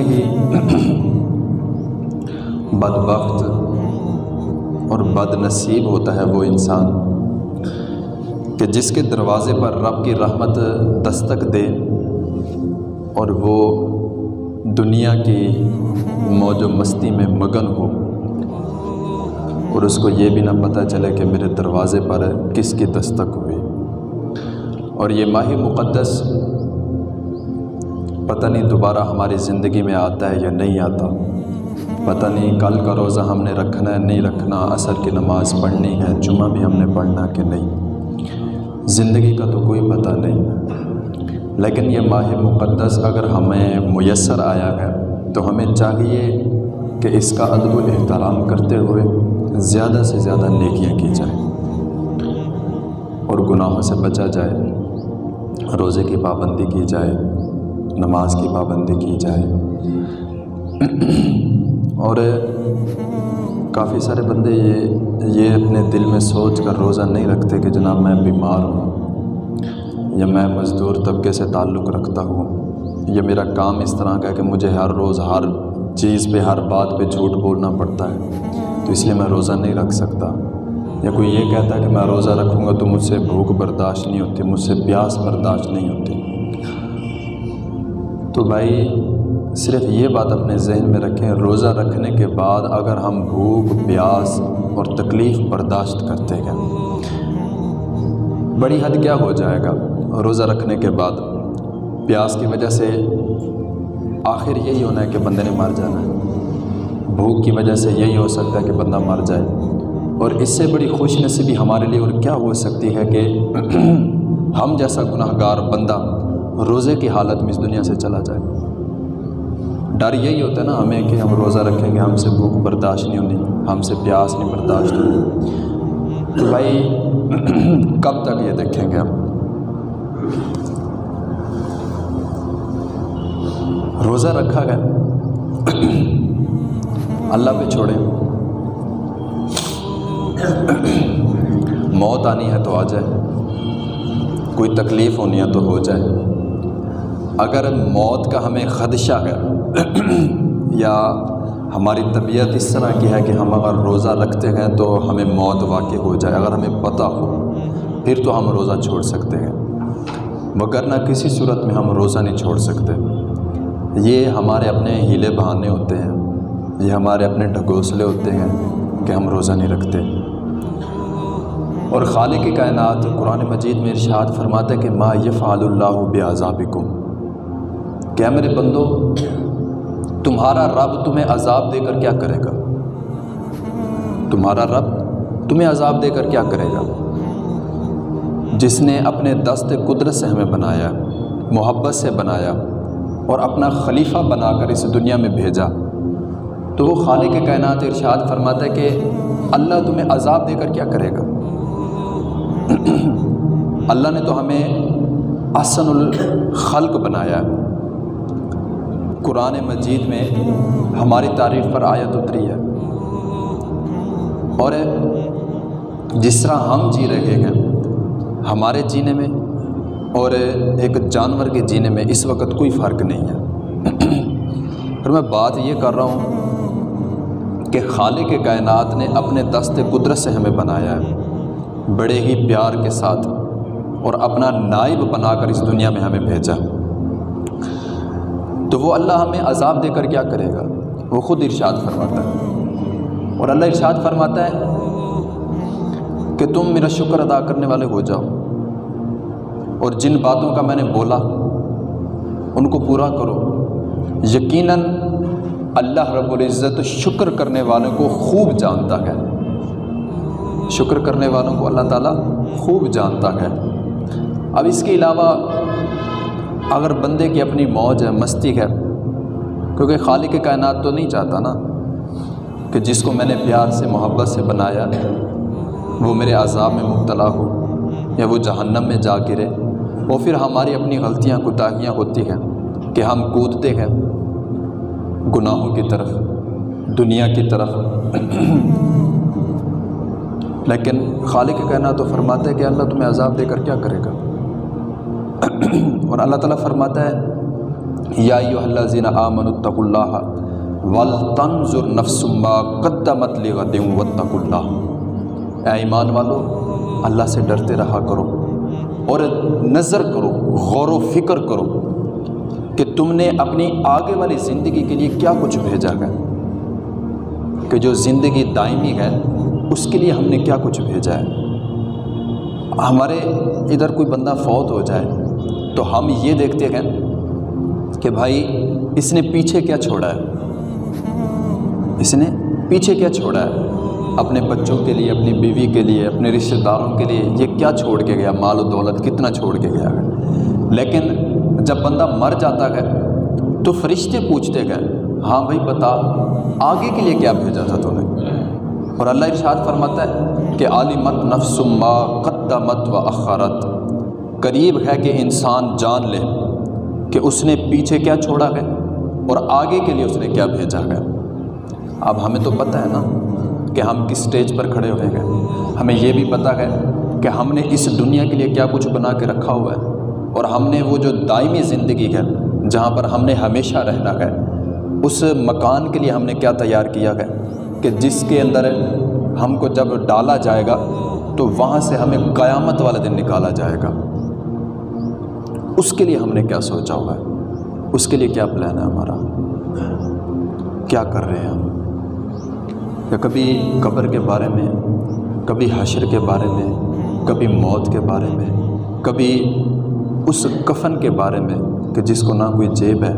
ہی بدبخت اور بد نصیب ہوتا ہے وہ انسان کہ جس کے دروازے پر رب کی رحمت دستک دے اور وہ دنیا کی موج و مستی میں مگن ہو اور اس کو یہ بھی نہ پتہ چلے کہ میرے دروازے پر کس کی دستک ہوئی۔ اور یہ ماہ مقدس پتہ نہیں دوبارہ ہماری زندگی میں آتا ہے یا نہیں آتا، پتہ نہیں کل کا روزہ ہم نے رکھنا ہے نہیں رکھنا، عصر کی نماز پڑھنی ہے، جمعہ بھی ہم نے پڑھنا کہ نہیں، زندگی کا تو کوئی پتہ نہیں۔ لیکن یہ ماہ مقدس اگر ہمیں میسر آیا ہے تو ہمیں چاہیے کہ اس کا ادب و احترام کرتے ہوئے زیادہ سے زیادہ نیکیاں کی جائیں اور گناہوں سے بچا جائے، روزے کی پابندی کی جائے، نماز کی پابندی کی جائے۔ اور کافی سارے بندے یہ اپنے دل میں سوچ کر روزہ نہیں رکھتے کہ جناب میں بیمار ہوں یا میں مزدور طبقے سے تعلق رکھتا ہوں یا میرا کام اس طرح کا ہے کہ مجھے ہر روز ہر چیز پہ ہر بات پہ جھوٹ بولنا پڑتا ہے تو اس لیے میں روزہ نہیں رکھ سکتا، یا کوئی یہ کہتا ہے کہ میں روزہ رکھوں گا تو مجھ سے بھوک برداشت نہیں ہوتی، مجھ سے پیاس برداشت نہیں ہوتی۔ تو بھائی صرف یہ بات اپنے ذہن میں رکھیں، روزہ رکھنے کے بعد اگر ہم بھوک پیاس اور تکلیف برداشت کرتے ہیں، بڑی حد کیا ہو جائے گا روزہ رکھنے کے بعد؟ پیاس کی وجہ سے آخر یہی ہونا ہے کہ بندے نے مر جانا ہے، بھوک کی وجہ سے یہی ہو سکتا ہے کہ بندہ مر جائے، اور اس سے بڑی خوش نصیبی ہمارے لیے اور کیا ہو سکتی ہے کہ ہم جیسا گناہ گار بندہ روزے کی حالت میں اس دنیا سے چلا جائے۔ ڈر یہی ہوتا ہے نا ہمیں کہ ہم روزہ رکھیں گے، ہم سے بھوک برداشت نہیں ہونی، ہم سے پیاس نہیں برداشت ہونی، تو بھائی کب تک یہ دیکھیں گے ہم؟ روزہ رکھا گیا، اللہ پہ چھوڑیں، موت آنی ہے تو آ جائے، کوئی تکلیف ہونی ہے تو ہو جائے۔ اگر موت کا ہمیں خدشہ ہے یا ہماری طبیعت اس طرح کی ہے کہ ہم اگر روزہ رکھتے ہیں تو ہمیں موت واقع ہو جائے، اگر ہمیں پتہ ہو پھر تو ہم روزہ چھوڑ سکتے ہیں، وگرنہ کسی صورت میں ہم روزہ نہیں چھوڑ سکتے۔ یہ ہمارے اپنے ہیلے بہانے ہوتے ہیں، یہ ہمارے اپنے ڈھکوسلے ہوتے ہیں کہ ہم روزہ نہیں رکھتے۔ اور خالق کائنات قرآن مجید میں ارشاد فرماتا ہے کہ ما یفعل اللہ بعذابکم، کہ میرے بندو تمہارا رب تمہیں عذاب دے کر کیا کرے گا؟ تمہارا رب تمہیں عذاب دے کر کیا کرے گا؟ جس نے اپنے دست قدرت سے ہمیں بنایا، محبت سے بنایا اور اپنا خلیفہ بنا کر اس دنیا میں بھیجا، تو وہ خالق کائنات ارشاد فرماتا ہے کہ اللہ تمہیں عذاب دے کر کیا کرے گا؟ اللہ نے تو ہمیں احسن الخلق بنایا ہے، قرآن مجید میں ہماری تعریف پر آیت اتری ہے، اور جس طرح ہم جی رہے ہیں ہمارے جینے میں اور ایک جانور کے جینے میں اس وقت کوئی فرق نہیں ہے۔ پھر میں بات یہ کر رہا ہوں کہ خالق کائنات نے اپنے دست قدرت سے ہمیں بنایا ہے بڑے ہی پیار کے ساتھ، اور اپنا نائب بنا کر اس دنیا میں ہمیں بھیجا، تو وہ اللہ ہمیں عذاب دے کر کیا کرے گا؟ وہ خود ارشاد فرماتا ہے، اور اللہ ارشاد فرماتا ہے کہ تم میرا شکر ادا کرنے والے ہو جاؤ اور جن باتوں کا میں نے بولا ان کو پورا کرو، یقیناً اللہ رب العزت شکر کرنے والوں کو خوب جانتا ہے، شکر کرنے والوں کو اللہ تعالیٰ خوب جانتا ہے۔ اب اس کے علاوہ اگر بندے کی اپنی موج ہے، مستی ہے، کیونکہ خالق کائنات تو نہیں چاہتا نا کہ جس کو میں نے پیار سے محبت سے بنایا وہ میرے عذاب میں مبتلا ہو یا وہ جہنم میں جا گرے۔ وہ پھر ہماری اپنی غلطیاں کوتاہیاں ہوتی ہیں کہ ہم کودتے ہیں گناہوں کی طرف، دنیا کی طرف، لیکن خالق کائنات تو فرماتا ہے کہ اللہ تمہیں عذاب دے کر کیا کرے گا؟ اور اللہ تعالیٰ فرماتا ہے یا ایھا الذین آمنوا اتقوا اللہ ولتنظر نفس ما قدمت لغد واتقوا اللہ، اے ایمان والو اللہ سے ڈرتے رہا کرو اور نظر کرو، غور و فکر کرو کہ تم نے اپنی آگے والی زندگی کے لیے کیا کچھ بھیجا ہے، کہ جو زندگی دائمی ہے اس کے لیے ہم نے کیا کچھ بھیجا ہے۔ ہمارے ادھر کوئی بندہ فوت ہو جائے تو ہم یہ دیکھتے ہیں کہ بھائی اس نے پیچھے کیا چھوڑا ہے، اس نے پیچھے کیا چھوڑا ہے، اپنے بچوں کے لیے، اپنی بیوی کے لیے، اپنے رشتہ داروں کے لیے یہ کیا چھوڑ کے گیا، مال و دولت کتنا چھوڑ کے گیا ہے۔ لیکن جب بندہ مر جاتا ہے تو فرشتے پوچھتے گئے ہاں بھائی بتا آگے کے لیے کیا بھیجا تھا تو نے، اور اللہ ارشاد فرماتا ہے کہ عالمت نفس ما قدمت و اخرت، قریب ہے کہ انسان جان لے کہ اس نے پیچھے کیا چھوڑا ہے اور آگے کے لیے اس نے کیا بھیجا ہے۔ اب ہمیں تو پتہ ہے نا کہ ہم کس سٹیج پر کھڑے ہوئے ہیں، ہمیں یہ بھی پتہ ہے کہ ہم نے اس دنیا کے لیے کیا کچھ بنا کے رکھا ہوا ہے، اور ہم نے وہ جو دائمی زندگی ہے جہاں پر ہم نے ہمیشہ رہنا ہے، اس مکان کے لیے ہم نے کیا تیار کیا ہے کہ جس کے اندر ہم کو جب ڈالا جائے گا تو وہاں سے ہمیں قیامت والا دن نکالا جائے گا۔ اس کے لیے ہم نے کیا سوچا ہوا ہے، اس کے لیے کیا پلان ہے ہمارا، کیا کر رہے ہیں ہم، یا کبھی قبر کے بارے میں، کبھی حشر کے بارے میں، کبھی موت کے بارے میں، کبھی اس کفن کے بارے میں کہ جس کو نہ کوئی جیب ہے،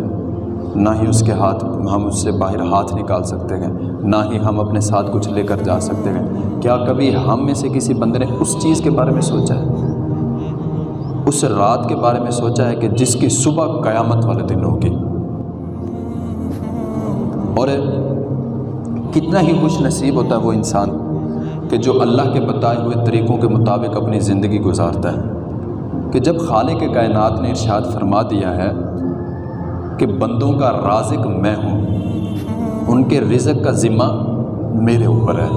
نہ ہی اس کے ہاتھ ہم اس سے باہر ہاتھ نکال سکتے ہیں، نہ ہی ہم اپنے ساتھ کچھ لے کر جا سکتے ہیں۔ کیا کبھی ہم میں سے کسی بندے نے اس چیز کے بارے میں سوچا ہے، اس رات کے بارے میں سوچا ہے کہ جس کی صبح قیامت والے دن ہوگی؟ اور کتنا ہی خوش نصیب ہوتا ہے وہ انسان کہ جو اللہ کے بتائے ہوئے طریقوں کے مطابق اپنی زندگی گزارتا ہے، کہ جب خالق کائنات نے ارشاد فرما دیا ہے کہ بندوں کا رازق میں ہوں، ان کے رزق کا ذمہ میرے اوپر ہے،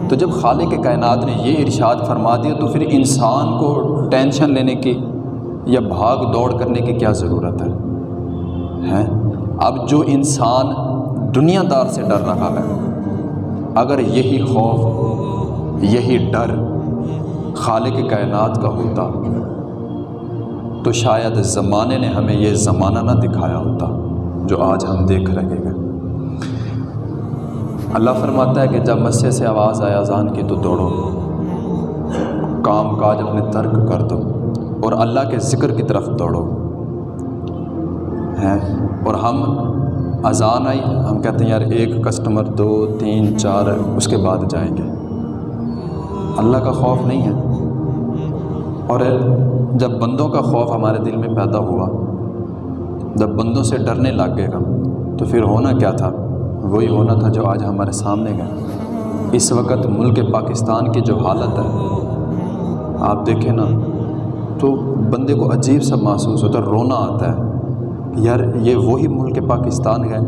تو جب خالق کائنات نے یہ ارشاد فرما دیا تو پھر انسان کو ٹینشن لینے کی یا بھاگ دوڑ کرنے کی کیا ضرورت ہے؟ اب جو انسان دنیا دار سے ڈر رہا ہے، اگر یہی خوف، یہی ڈر خالق کائنات کا ہوتا تو شاید زمانے نے ہمیں یہ زمانہ نہ دکھایا ہوتا جو آج ہم دیکھ رہے ہیں۔ اللہ فرماتا ہے کہ جب مسجد سے آواز آئے اذان کی تو دوڑو، کام کاج اپنے ترک کر دو اور اللہ کے ذکر کی طرف دوڑو، اور ہم اذان آئی ہم کہتے ہیں یار ایک کسٹمر، 2 3 4 اس کے بعد جائیں گے۔ اللہ کا خوف نہیں ہے، اور جب بندوں کا خوف ہمارے دل میں پیدا ہوا، جب بندوں سے ڈرنے لگ گئے ہم، تو پھر ہونا کیا تھا؟ وہی ہونا تھا جو آج ہمارے سامنے گیا۔ اس وقت ملک پاکستان کی جو حالت ہے آپ دیکھیں نا تو بندے کو عجیب سا محسوس ہوتا ہے، رونا آتا ہے یار یہ وہی ملک پاکستان ہے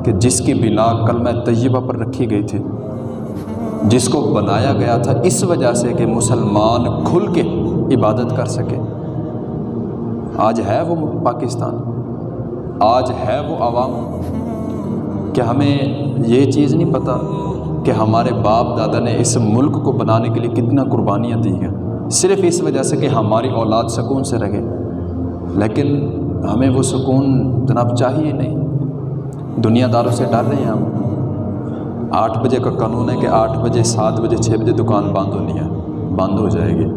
کہ جس کی بنا کلمہ طیبہ پر رکھی گئی تھی، جس کو بنایا گیا تھا اس وجہ سے کہ مسلمان کھل کے عبادت کر سکے۔ آج ہے وہ پاکستان، آج ہے وہ عوام؟ کہ ہمیں یہ چیز نہیں پتہ کہ ہمارے باپ دادا نے اس ملک کو بنانے کے لیے کتنا قربانیاں دی ہیں، صرف اس وجہ سے کہ ہماری اولاد سکون سے رہے۔ لیکن ہمیں وہ سکون جناب چاہیے نہیں، دنیا داروں سے ڈر رہے ہیں ہم۔ 8 بجے کا قانون ہے کہ 8 بجے 7 بجے 6 بجے دکان بند ہونی ہے، بند ہو جائے گی،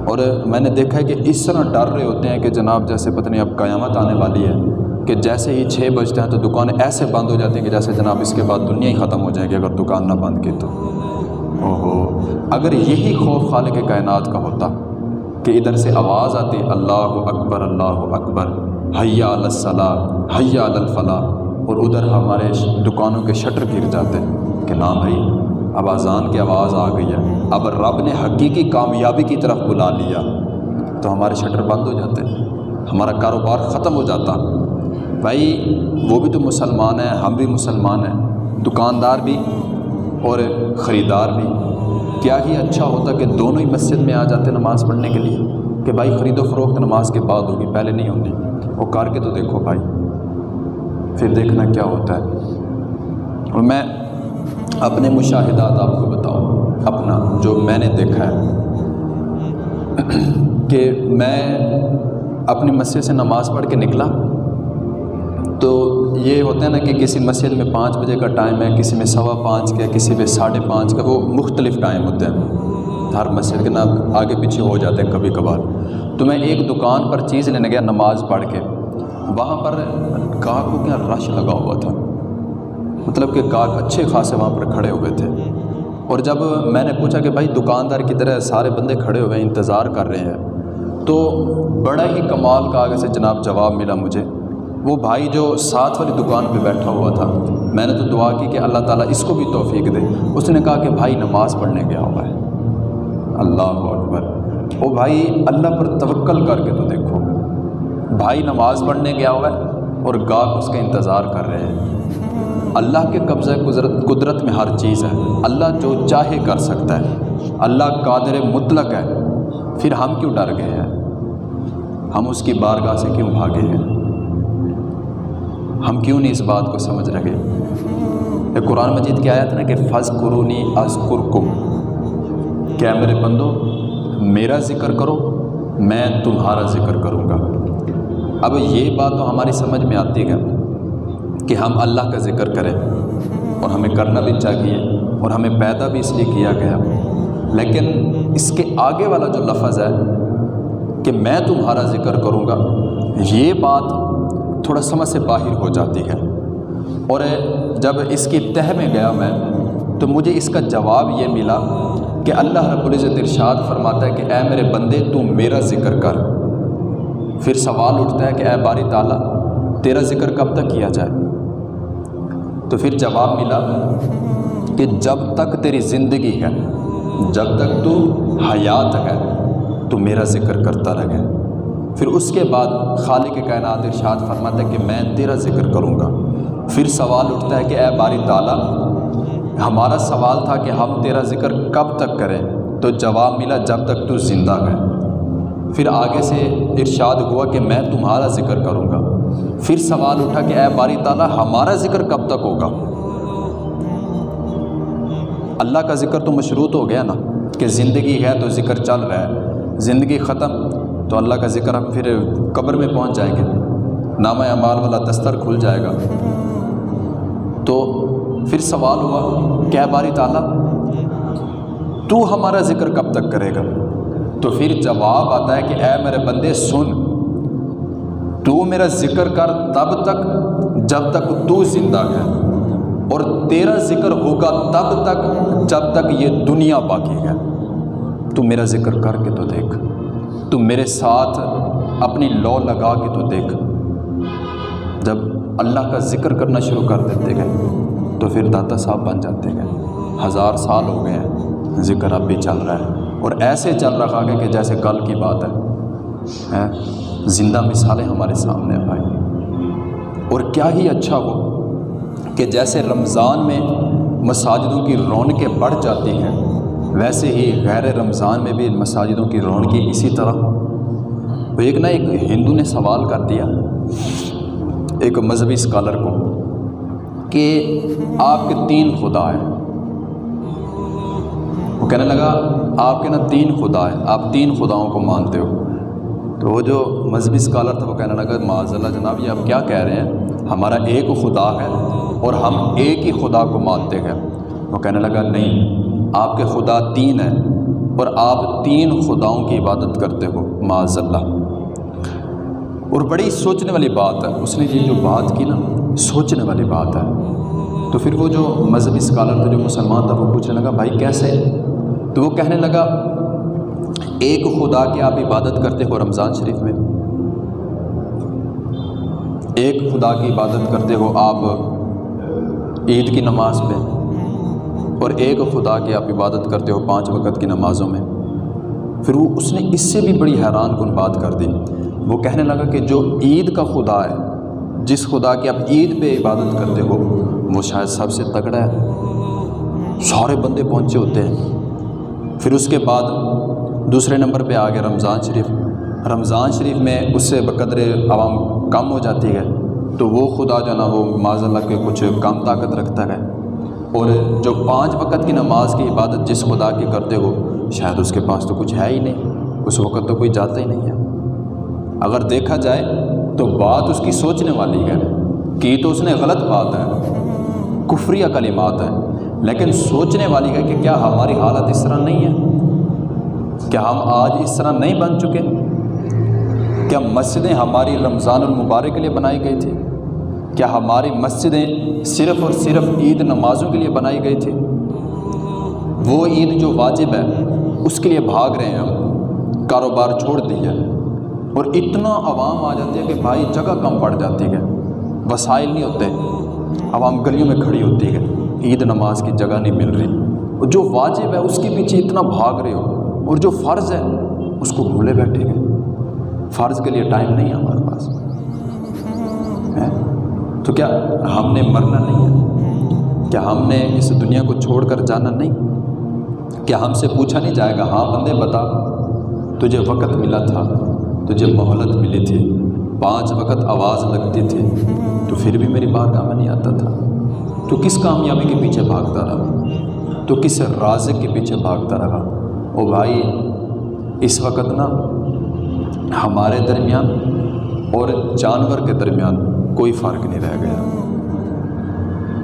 اور میں نے دیکھا ہے کہ اس طرح ڈر رہے ہوتے ہیں کہ جناب جیسے پتہ نہیں اب قیامت آنے والی ہے، کہ جیسے ہی 6 بجتے ہیں تو دکانیں ایسے بند ہو جاتی ہیں کہ جیسے جناب اس کے بعد دنیا ہی ختم ہو جائے گی اگر دکان نہ بند کی تو۔ اوہو، اگر یہی خوف خالق کائنات کا ہوتا کہ ادھر سے آواز آتی اللہ اکبر اللہ اکبر، حیا علی الصلاۃ حیا علی الفلاح، اور ادھر ہمارے دکانوں کے شٹر گر جاتے کہ نا بھائی اب اذان کی آواز آ گئی ہے، اب رب نے حقیقی کامیابی کی طرف بلا لیا، تو ہمارے شٹر بند ہو جاتے، ہمارا کاروبار ختم ہو جاتا۔ بھائی وہ بھی تو مسلمان ہیں، ہم بھی مسلمان ہیں، دکاندار بھی اور خریدار بھی۔ کیا ہی اچھا ہوتا کہ دونوں ہی مسجد میں آ جاتے نماز پڑھنے کے لیے، کہ بھائی خرید و فروخت نماز کے بعد ہوگی، پہلے نہیں ہوگی۔ وہ کر کے تو دیکھو بھائی، پھر دیکھنا کیا ہوتا ہے۔ اور میں اپنے مشاہدات آپ کو بتاؤں، اپنا جو میں نے دیکھا ہے کہ میں اپنی مسجد سے نماز پڑھ کے نکلا تو یہ ہوتا ہے نا کہ کسی مسجد میں 5 بجے کا ٹائم ہے، کسی میں 5:15 کا، کسی میں 5:30 کا، وہ مختلف ٹائم ہوتے ہیں، ہر مسجد کے نام آگے پیچھے ہو جاتے ہیں کبھی کبھار۔ تو میں ایک دکان پر چیز لینے گیا نماز پڑھ کے، وہاں پر گاہکوں کا رش لگا ہوا تھا، مطلب کہ گاہک اچھے خاصے وہاں پر کھڑے ہوئے تھے۔ اور جب میں نے پوچھا کہ بھائی دکاندار کی طرح سارے بندے کھڑے ہوئے ہیں، انتظار کر رہے ہیں، تو بڑا ہی کمال کا آگے سے جناب جواب ملا مجھے۔ وہ بھائی جو ساتھ والی دکان پہ بیٹھا ہوا تھا، میں نے تو دعا کی کہ اللہ تعالیٰ اس کو بھی توفیق دے، اس نے کہا کہ بھائی نماز پڑھنے گیا ہوا ہے۔ اللہ اکبر! او بھائی اللہ پر توکل کر کے تو دیکھو، بھائی نماز پڑھنے گیا ہوا ہے اور گاہک اس کا انتظار کر رہے ہیں۔ اللہ کے قبضہ قدرت میں ہر چیز ہے، اللہ جو چاہے کر سکتا ہے، اللہ قادر مطلق ہے، پھر ہم کیوں ڈر گئے ہیں؟ ہم اس کی بارگاہ سے کیوں بھاگے ہیں؟ ہم کیوں نہیں اس بات کو سمجھ رہے؟ یہ قرآن مجید کی آیت ہے نا کہ فَاذْكُرُونِی أَذْكُرْكُمْ، کہ اے میرے بندو میرا ذکر کرو میں تمہارا ذکر کروں گا۔ اب یہ بات تو ہماری سمجھ میں آتی ہے کہ ہم اللہ کا ذکر کریں، اور ہمیں کرنا بھی چاہیے، اور ہمیں پیدا بھی اس لیے کیا گیا، لیکن اس کے آگے والا جو لفظ ہے کہ میں تمہارا ذکر کروں گا، یہ بات تھوڑا سمجھ سے باہر ہو جاتی ہے۔ اور جب اس کی تہ میں گیا میں تو مجھے اس کا جواب یہ ملا کہ اللہ رب العزت ارشاد فرماتا ہے کہ اے میرے بندے تو میرا ذکر کر۔ پھر سوال اٹھتا ہے کہ اے باری تعالیٰ تیرا ذکر کب تک کیا جائے؟ تو پھر جواب ملا کہ جب تک تیری زندگی ہے، جب تک تو حیات ہے تو میرا ذکر کرتا رہے۔ پھر اس کے بعد خالق کائنات ارشاد فرماتا ہے کہ میں تیرا ذکر کروں گا۔ پھر سوال اٹھتا ہے کہ اے باری تعالیٰ ہمارا سوال تھا کہ ہم تیرا ذکر کب تک کریں، تو جواب ملا جب تک تو زندہ ہے۔ پھر آگے سے ارشاد ہوا کہ میں تمہارا ذکر کروں گا۔ پھر سوال اٹھا کہ اے باری تعالیٰ ہمارا ذکر کب تک ہوگا؟ اللہ کا ذکر تو مشروط ہو گیا نا کہ زندگی ہے تو ذکر چل رہا ہے، زندگی ختم تو اللہ کا ذکر ہم پھر قبر میں پہنچ جائیں گے، نامہ اعمال والا دستر کھل جائے گا۔ تو پھر سوال ہوا کہ اے باری تعالیٰ تو ہمارا ذکر کب تک کرے گا؟ تو پھر جواب آتا ہے کہ اے میرے بندے سن، تو میرا ذکر کر تب تک جب تک تو زندہ ہے، اور تیرا ذکر ہوگا تب تک جب تک یہ دنیا باقی ہے۔ تو میرا ذکر کر کے تو دیکھ، تو میرے ساتھ اپنی لو لگا کے تو دیکھ۔ جب اللہ کا ذکر کرنا شروع کر دیتے گئے تو پھر داتا صاحب بن جاتے گئے۔ 1000 سال ہو گئے ہیں، ذکر اب بھی چل رہا ہے، اور ایسے چل رہا ہے کہ جیسے کل کی بات ہے۔ زندہ مثالیں ہمارے سامنے ہیں بھائی۔ اور کیا ہی اچھا ہو کہ جیسے رمضان میں مساجدوں کی رونقیں بڑھ جاتی ہیں، ویسے ہی غیر رمضان میں بھی مساجدوں کی رونقیں اسی طرح ہوں۔ تو ایک ہندو نے سوال کر دیا ایک مذہبی اسکالر کو کہ آپ کے 3 خدا ہیں۔ وہ کہنے لگا آپ کے نا 3 خدا ہیں، آپ 3 خداؤں کو مانتے ہو؟ تو وہ جو مذہبی اسکالر تھا وہ کہنے لگا معاذ اللہ جناب یہ آپ کیا کہہ رہے ہیں، ہمارا ایک خدا ہے اور ہم ایک ہی خدا کو مانتے ہیں۔ وہ کہنے لگا نہیں، آپ کے خدا 3 ہیں اور آپ 3 خداؤں کی عبادت کرتے ہو، معاذ اللہ۔ اور بڑی سوچنے والی بات ہے، اس نے یہ جو بات کی نا سوچنے والی بات ہے۔ تو پھر وہ جو مذہبی اسکالر تھا جو مسلمان تھا وہ پوچھنے لگا بھائی کیسے؟ تو وہ کہنے لگا ایک خدا کی آپ عبادت کرتے ہو رمضان شریف میں، ایک خدا کی عبادت کرتے ہو آپ عید کی نماز میں، اور ایک خدا کی آپ عبادت کرتے ہو 5 وقت کی نمازوں میں۔ پھر وہ اس نے اس سے بھی بڑی حیران کن بات کر دی۔ وہ کہنے لگا کہ جو عید کا خدا ہے، جس خدا کی آپ عید پہ عبادت کرتے ہو، وہ شاید سب سے تگڑا ہے، سارے بندے پہنچے ہوتے ہیں۔ پھر اس کے بعد دوسرے نمبر پہ آ گیا رمضان شریف۔ رمضان شریف میں اس سے بقدر عوام کم ہو جاتی ہے، تو وہ خدا جو نا وہ معاذ اللہ کے کچھ کم طاقت رکھتا ہے، اور جو 5 وقت کی نماز کی عبادت جس خدا کی کرتے ہو شاید اس کے پاس تو کچھ ہے ہی نہیں، اس وقت تو کوئی جاتا ہی نہیں ہے۔ اگر دیکھا جائے تو بات اس کی سوچنے والی ہے، کی تو اس نے غلط بات ہے، کفریہ کلمات ہے، لیکن سوچنے والی ہے کہ کیا ہماری حالت اس طرح نہیں ہے؟ کیا ہم آج اس طرح نہیں بن چکے؟ کیا مسجدیں ہماری رمضان المبارک کے لیے بنائی گئی تھی؟ کیا ہماری مسجدیں صرف اور صرف عید نمازوں کے لیے بنائی گئی تھی؟ وہ عید جو واجب ہے اس کے لیے بھاگ رہے ہیں ہم، کاروبار چھوڑ دیا، اور اتنا عوام آ جاتی ہے کہ بھائی جگہ کم پڑ جاتی ہے، وسائل نہیں ہوتے، عوام گلیوں میں کھڑی ہوتی ہے، عید نماز کی جگہ نہیں مل رہی، اور جو واجب ہے اس کے پیچھے اتنا بھاگ رہے ہو، اور جو فرض ہے اس کو بھولے بیٹھے گئے۔ فرض کے لیے ٹائم نہیں ہے ہمارے پاس ہے، تو کیا ہم نے مرنا نہیں ہے؟ کیا ہم نے اس دنیا کو چھوڑ کر جانا نہیں؟ کیا ہم سے پوچھا نہیں جائے گا ہاں بندے بتا، تجھے وقت ملا تھا، تجھے مہلت ملی تھی، 5 وقت آواز لگتی تھی، تو پھر بھی میری بارگاہ میں نہیں آتا تھا، تو کس کامیابی کے پیچھے بھاگتا رہا، تو کس رازق کے پیچھے بھاگتا رہا؟ او بھائی اس وقت نا ہمارے درمیان اور جانور کے درمیان کوئی فرق نہیں رہ گیا۔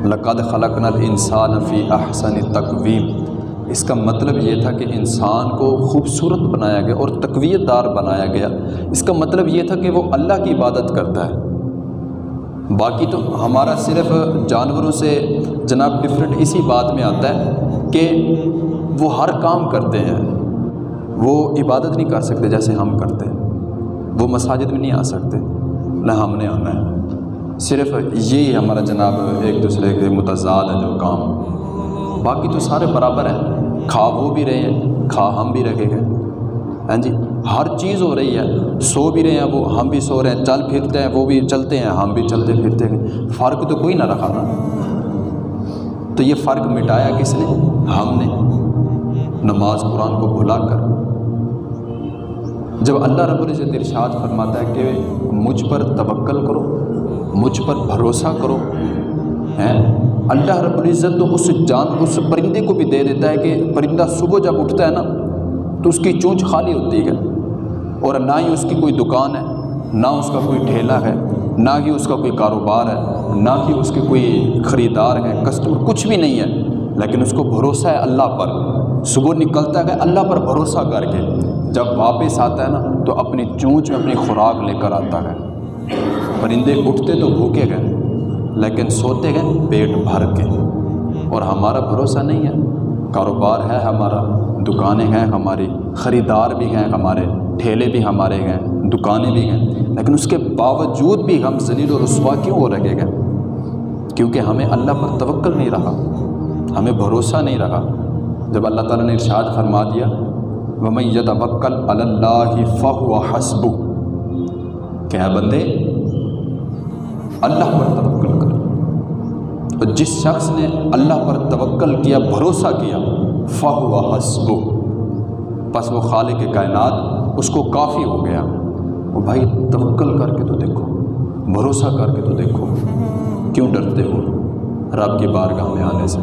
لَقَدْ خَلَقْنَا الْإِنسَانَ فِي أَحْسَنِ تَقْوِيمٍ، اس کا مطلب یہ تھا کہ انسان کو خوبصورت بنایا گیا اور تقویت دار بنایا گیا۔ اس کا مطلب یہ تھا کہ وہ اللہ کی عبادت کرتا ہے۔ باقی تو ہمارا صرف جانوروں سے جناب ڈفرینٹ اسی بات میں آتا ہے کہ وہ ہر کام کرتے ہیں، وہ عبادت نہیں کر سکتے جیسے ہم کرتے ہیں، وہ مساجد میں نہیں آ سکتے، نہ ہم نے آنا ہے۔ صرف یہی ہمارا جناب ایک دوسرے کے متضاد ہے جو کام، باقی تو سارے برابر ہیں، کھا وہ بھی رہے ہیں، کھا ہم بھی رکھے گئے، ہاں جی، ہر چیز ہو رہی ہے، سو بھی رہے ہیں وہ، ہم بھی سو رہے ہیں، چل پھرتے ہیں وہ بھی چلتے ہیں، ہم بھی چلتے پھرتے ہیں، فرق تو کوئی نہ رکھا نا۔ تو یہ فرق مٹایا کس نے؟ ہم نے، نماز قرآن کو بھلا کر۔ جب اللہ رب العزت ارشاد فرماتا ہے کہ مجھ پر توکل کرو، مجھ پر بھروسہ کرو، ہیں اللہ رب العزت تو اس پرندے کو بھی دے دیتا ہے کہ پرندہ صبح جب اٹھتا ہے نا تو اس کی چونچ خالی ہوتی ہے، اور نہ ہی اس کی کوئی دکان ہے، نہ اس کا کوئی ٹھیلا ہے، نہ ہی اس کا کوئی کاروبار ہے، نہ ہی اس کے کوئی خریدار ہیں، کسٹمر، کچھ بھی نہیں ہے، لیکن اس کو بھروسہ ہے اللہ پر۔ صبح نکلتا ہے اللہ پر بھروسہ کر کے، جب واپس آتا ہے نا تو اپنی چونچ میں اپنی خوراک لے کر آتا ہے۔ پرندے اٹھتے تو بھوکے گئے لیکن سوتے گئے پیٹ بھر کے، اور ہمارا بھروسہ نہیں ہے، کاروبار ہے ہمارا، دکانیں ہیں ہماری، خریدار بھی ہیں ہمارے، ٹھیلے بھی ہمارے ہیں، دکانیں بھی ہیں، لیکن اس کے باوجود بھی ہم ذلیل و رسوا کیوں ہو رہے گئے؟ کیونکہ ہمیں اللہ پر توکل نہیں رہا، ہمیں بھروسہ نہیں رہا۔ جب اللہ تعالیٰ نے ارشاد فرما دیا وَمَن يَتَوَكَّلْ عَلَى اللَّهِ فَهُوَ حَسْبُهُ، کہ ہے بندے اللہ پر توکل کر، اور جس شخص نے اللہ پر توکل کیا، بھروسہ کیا، فَهُوَ حَسْبُهُ، پس وہ خالق کائنات اس کو کافی ہو گیا۔ وہ بھائی توکل کر کے تو دیکھو، بھروسہ کر کے تو دیکھو، کیوں ڈرتے ہو رب کی بارگاہ میں آنے سے؟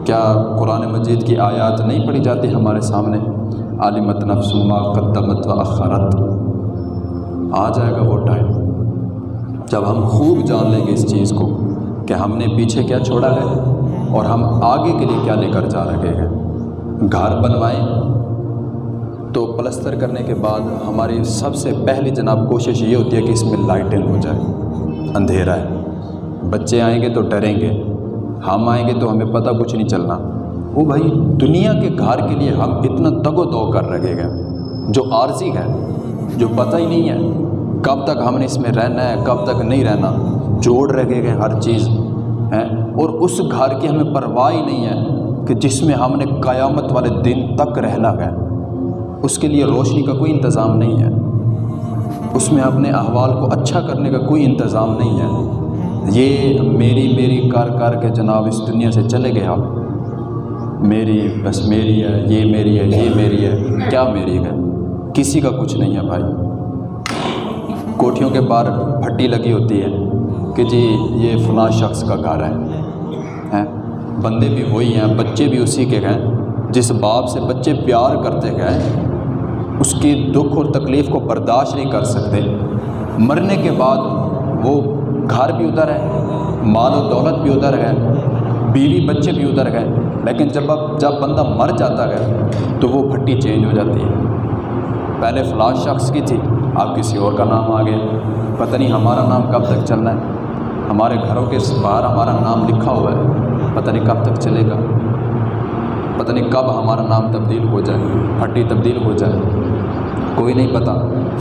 کیا قرآن مجید کی آیات نہیں پڑھی جاتی ہمارے سامنے؟ عالمت نفس ما قدمت و اخرت، آ جائے گا وہ ٹائم جب ہم خوب جان لیں گے اس چیز کو کہ ہم نے پیچھے کیا چھوڑا ہے اور ہم آگے کے لیے کیا لے کر جا رہے ہیں۔ گھر بنوائیں تو پلستر کرنے کے بعد ہماری سب سے پہلی جناب کوشش یہ ہوتی ہے کہ اس میں لائٹیں ہو جائے، اندھیرا ہے، بچے آئیں گے تو ڈریں گے، ہم آئیں گے تو ہمیں پتہ کچھ نہیں چلنا۔ وہ بھائی دنیا کے گھر کے لیے ہم اتنا تگ و دو کر رہے ہیں جو عارضی ہے، جو پتہ ہی نہیں ہے کب تک ہم نے اس میں رہنا ہے، کب تک نہیں رہنا، جوڑ رہے ہیں ہر چیز ہیں، اور اس گھر کی ہمیں پرواہ ہی نہیں ہے کہ جس میں ہم نے قیامت والے دن تک رہنا ہے۔ اس کے لیے روشنی کا کوئی انتظام نہیں ہے، اس میں اپنے احوال کو اچھا کرنے کا کوئی انتظام نہیں ہے۔ یہ میری کر کے جناب اس دنیا سے چلے گئے آپ، میری بس میری ہے، یہ میری ہے، یہ میری ہے، کیا میری ہے؟ کسی کا کچھ نہیں ہے بھائی۔ کوٹھیوں کے باہر پھٹی لگی ہوتی ہے کہ جی یہ فلاں شخص کا گھر ہے، بندے بھی وہی ہیں، بچے بھی اسی کے ہیں، جس باپ سے بچے پیار کرتے گئے اس کی دکھ اور تکلیف کو برداشت نہیں کر سکتے، مرنے کے بعد وہ گھر بھی ادھر ہے، مال و دولت بھی ادھر ہے، بیوی بچے بھی ادھر گئے، لیکن جب بندہ مر جاتا ہے تو وہ پھٹی چینج ہو جاتی ہے، پہلے فلاں شخص کی تھی، اب کسی اور کا نام آ گیا، پتہ نہیں ہمارا نام کب تک چلنا ہے، ہمارے گھروں کے باہر ہمارا نام لکھا ہوا ہے، پتہ نہیں کب تک چلے گا، پتہ نہیں کب ہمارا نام تبدیل ہو جائے، پھٹی تبدیل ہو جائے، کوئی نہیں پتہ،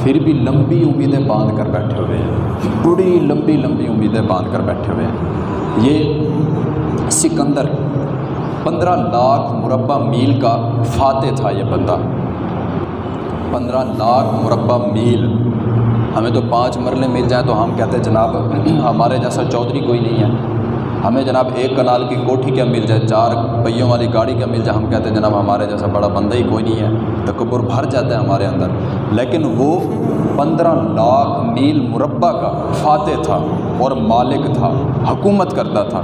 پھر بھی لمبی امیدیں باندھ کر بیٹھے ہوئے ہیں، بڑی لمبی لمبی امیدیں باندھ کر بیٹھے ہوئے ہیں۔ یہ سکندر 15 لاکھ مربع میل کا فاتح تھا، یہ بندہ 15 لاکھ مربع میل، ہمیں تو 5 مرلے مل جائیں تو ہم کہتے ہیں جناب ہمارے جیسا چودھری کوئی نہیں ہے، ہمیں جناب 1 کنال کی کوٹھی کیا مل جائے، 4 پہیوں والی گاڑی کیا مل جائے، ہم کہتے ہیں جناب ہمارے جیسا بڑا بندہ ہی کوئی نہیں ہے، تکبر بھر جاتا ہے ہمارے اندر، لیکن وہ 15 لاکھ میل مربع کا فاتح تھا اور مالک تھا، حکومت کرتا تھا۔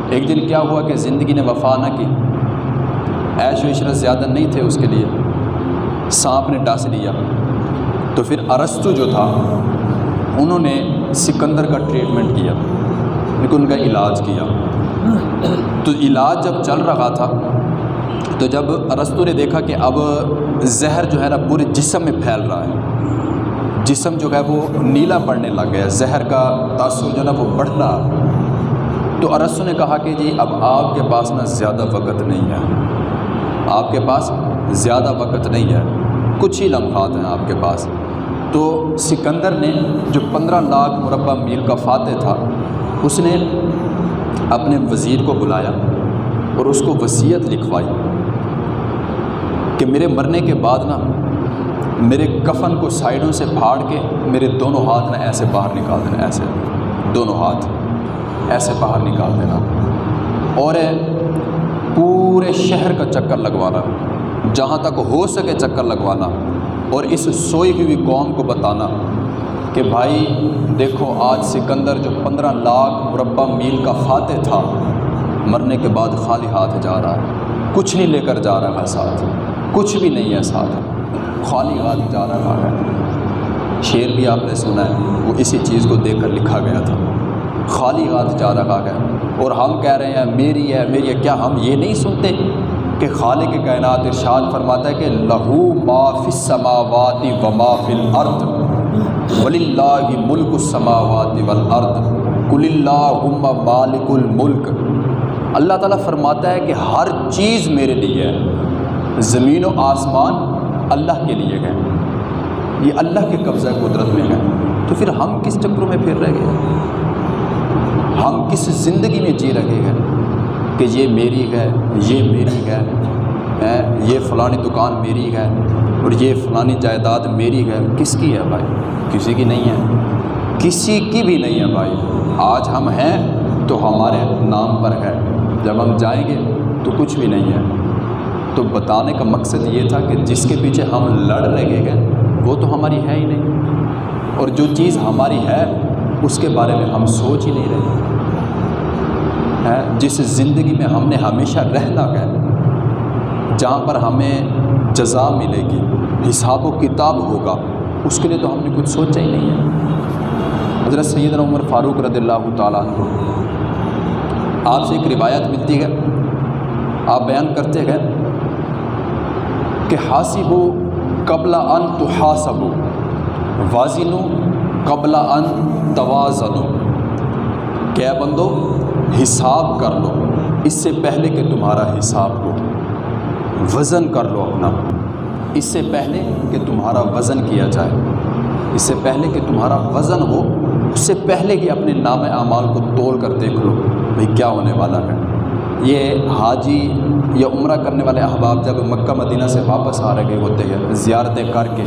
ایک دن کیا ہوا کہ زندگی نے وفا نہ کی، عیش و عشرت زیادہ نہیں تھے اس کے لیے، سانپ نے ڈس لیا، تو پھر ارسطو جو تھا انہوں نے سکندر کا ٹریٹمنٹ کیا، لیکن ان کا علاج کیا، تو علاج جب چل رہا تھا تو جب ارسطو نے دیکھا کہ اب زہر جو ہے نا پورے جسم میں پھیل رہا ہے، جسم جو ہے وہ نیلا پڑنے لگ گیا، زہر کا تاثر جو ہے نا وہ بڑھ رہا، تو ارسطو نے کہا کہ جی اب آپ کے پاس نا زیادہ وقت نہیں ہے، آپ کے پاس زیادہ وقت نہیں ہے، کچھ ہی لمحات ہیں آپ کے پاس۔ تو سکندر نے جو 15 لاکھ مربع میل کا فاتح تھا، اس نے اپنے وزیر کو بلایا اور اس کو وصیت لکھوائی کہ میرے مرنے کے بعد نا میرے کفن کو سائیڈوں سے پھاڑ کے میرے دونوں ہاتھ نا ایسے باہر نکال دینا، ایسے دونوں ہاتھ ایسے باہر نکال دینا، اور پورے شہر کا چکر لگوانا، جہاں تک ہو سکے چکر لگوانا، اور اس سوئی ہوئی قوم کو بتانا کہ بھائی دیکھو آج سکندر جو 15 لاکھ مربع میل کا فاتح تھا، مرنے کے بعد خالی ہاتھ جا رہا ہے، کچھ نہیں لے کر جا رہا ہے ساتھ، کچھ بھی نہیں ہے ساتھ، خالی ہاتھ جا رہا ہے۔ شعر بھی آپ نے سنا ہے، وہ اسی چیز کو دیکھ کر لکھا گیا تھا، خالی ہاتھ جا رہا ہے، اور ہم کہہ رہے ہیں میری ہے میری ہے، کیا ہم یہ نہیں سنتے کہ خالق کائنات ارشاد فرماتا ہے کہ لہو ما فی السماوات و ما فی الارض وللہ ملک السماوات والارض قل اللہم مالک الملک، اللہ تعالیٰ فرماتا ہے کہ ہر چیز میرے لیے ہے، زمین و آسمان اللہ کے لیے گئے، یہ اللہ کے قبضہ قدرت میں ہے، تو پھر ہم کس چکروں میں پھر رہ گئے، ہم کس زندگی میں جی رہے ہیں کہ یہ میری ہے، یہ میری ہے، یہ فلانی دکان میری ہے اور یہ فلانی جائیداد میری ہے، کس کی ہے بھائی؟ کسی کی نہیں ہے، کسی کی بھی نہیں ہے بھائی، آج ہم ہیں تو ہمارے نام پر ہے، جب ہم جائیں گے تو کچھ بھی نہیں ہے۔ تو بتانے کا مقصد یہ تھا کہ جس کے پیچھے ہم لڑ رہے ہیں وہ تو ہماری ہے ہی نہیں، اور جو چیز ہماری ہے اس کے بارے میں ہم سوچ ہی نہیں رہے ہیں۔ جس زندگی میں ہم نے ہمیشہ رہنا ہے، جہاں پر ہمیں جزا ملے گی، حساب و کتاب ہوگا، اس کے لیے تو ہم نے کچھ سوچا ہی نہیں ہے۔ حضرت سیدنا عمر فاروق رضی اللہ تعالیٰ عنہ، آپ سے ایک روایت ملتی ہے، آپ بیان کرتے ہیں کہ حاسبوا قبل ان تحاسبوا وازنوا قبل ان توازنوا، کہ اے بندو حساب کر لو اس سے پہلے کہ تمہارا حساب ہو، وزن کر لو اپنا اس سے پہلے کہ تمہارا وزن کیا جائے، اس سے پہلے کہ تمہارا وزن ہو، اس سے پہلے کہ اپنے نام اعمال کو تول کر دیکھ لو بھئی کیا ہونے والا ہے۔ یہ حاجی یا عمرہ کرنے والے احباب جب مکہ مدینہ سے واپس آ رہے ہوتے ہیں زیارتیں کر کے،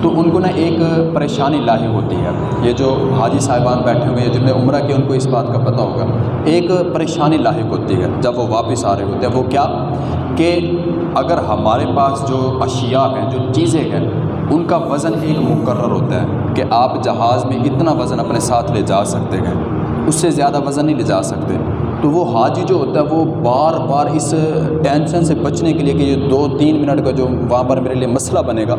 تو ان کو نا ایک پریشانی لاحق ہوتی ہے، یہ جو حاجی صاحبان بیٹھے ہوئے ہیں جن نے عمرہ کیا ان کو اس بات کا پتہ ہوگا، ایک پریشانی لاحق ہوتی ہے جب وہ واپس آ رہے ہوتے ہیں، وہ کیا کہ اگر ہمارے پاس جو اشیاء ہیں، جو چیزیں ہیں، ان کا وزن ایک مقرر ہوتا ہے کہ آپ جہاز میں اتنا وزن اپنے ساتھ لے جا سکتے ہیں، اس سے زیادہ وزن نہیں لے جا سکتے۔ تو وہ حاجی جو ہوتا ہے وہ بار بار اس ٹینشن سے بچنے کے لیے کہ یہ 2-3 منٹ کا جو وہاں پر میرے لیے مسئلہ بنے گا،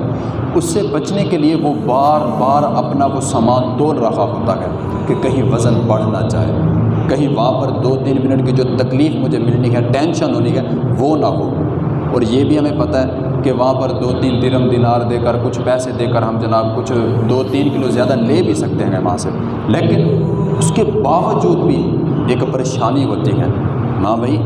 اس سے بچنے کے لیے وہ بار بار اپنا وہ سامان تول رہا ہوتا ہے کہ کہیں وزن بڑھ نہ جائے، کہیں وہاں پر 2-3 منٹ کی جو تکلیف مجھے ملنی ہے، ٹینشن ہونی ہے، وہ نہ ہو۔ اور یہ بھی ہمیں پتہ ہے کہ وہاں پر 2-3 درہم دینار دے کر، کچھ پیسے دے کر ہم جناب کچھ 2-3 کلو زیادہ لے بھی سکتے ہیں وہاں سے، لیکن اس کے باوجود بھی ایک پریشانی ہوتی ہے۔ ہاں بھائی،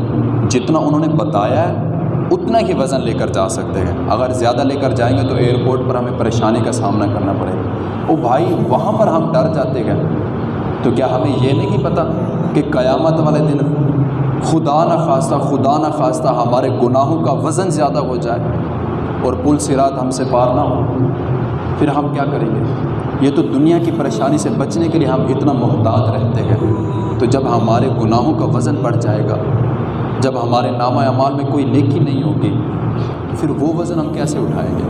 جتنا انہوں نے بتایا ہے اتنا ہی وزن لے کر جا سکتے ہیں، اگر زیادہ لے کر جائیں گے تو ایئرپورٹ پر ہمیں پریشانی کا سامنا کرنا پڑے گا۔ او بھائی، وہاں پر ہم ڈر جاتے ہیں، تو کیا ہمیں یہ نہیں پتہ کہ قیامت والے دن خدا نہ خواستہ ہمارے گناہوں کا وزن زیادہ ہو جائے اور پل صراط ہم سے پار نہ ہو، پھر ہم کیا کریں گے؟ یہ تو دنیا کی پریشانی سے بچنے کے لیے ہم اتنا محتاط رہتے ہیں، تو جب ہمارے گناہوں کا وزن بڑھ جائے گا، جب ہمارے نامہ اعمال میں کوئی نیکی نہیں ہوگی، تو پھر وہ وزن ہم کیسے اٹھائیں گے؟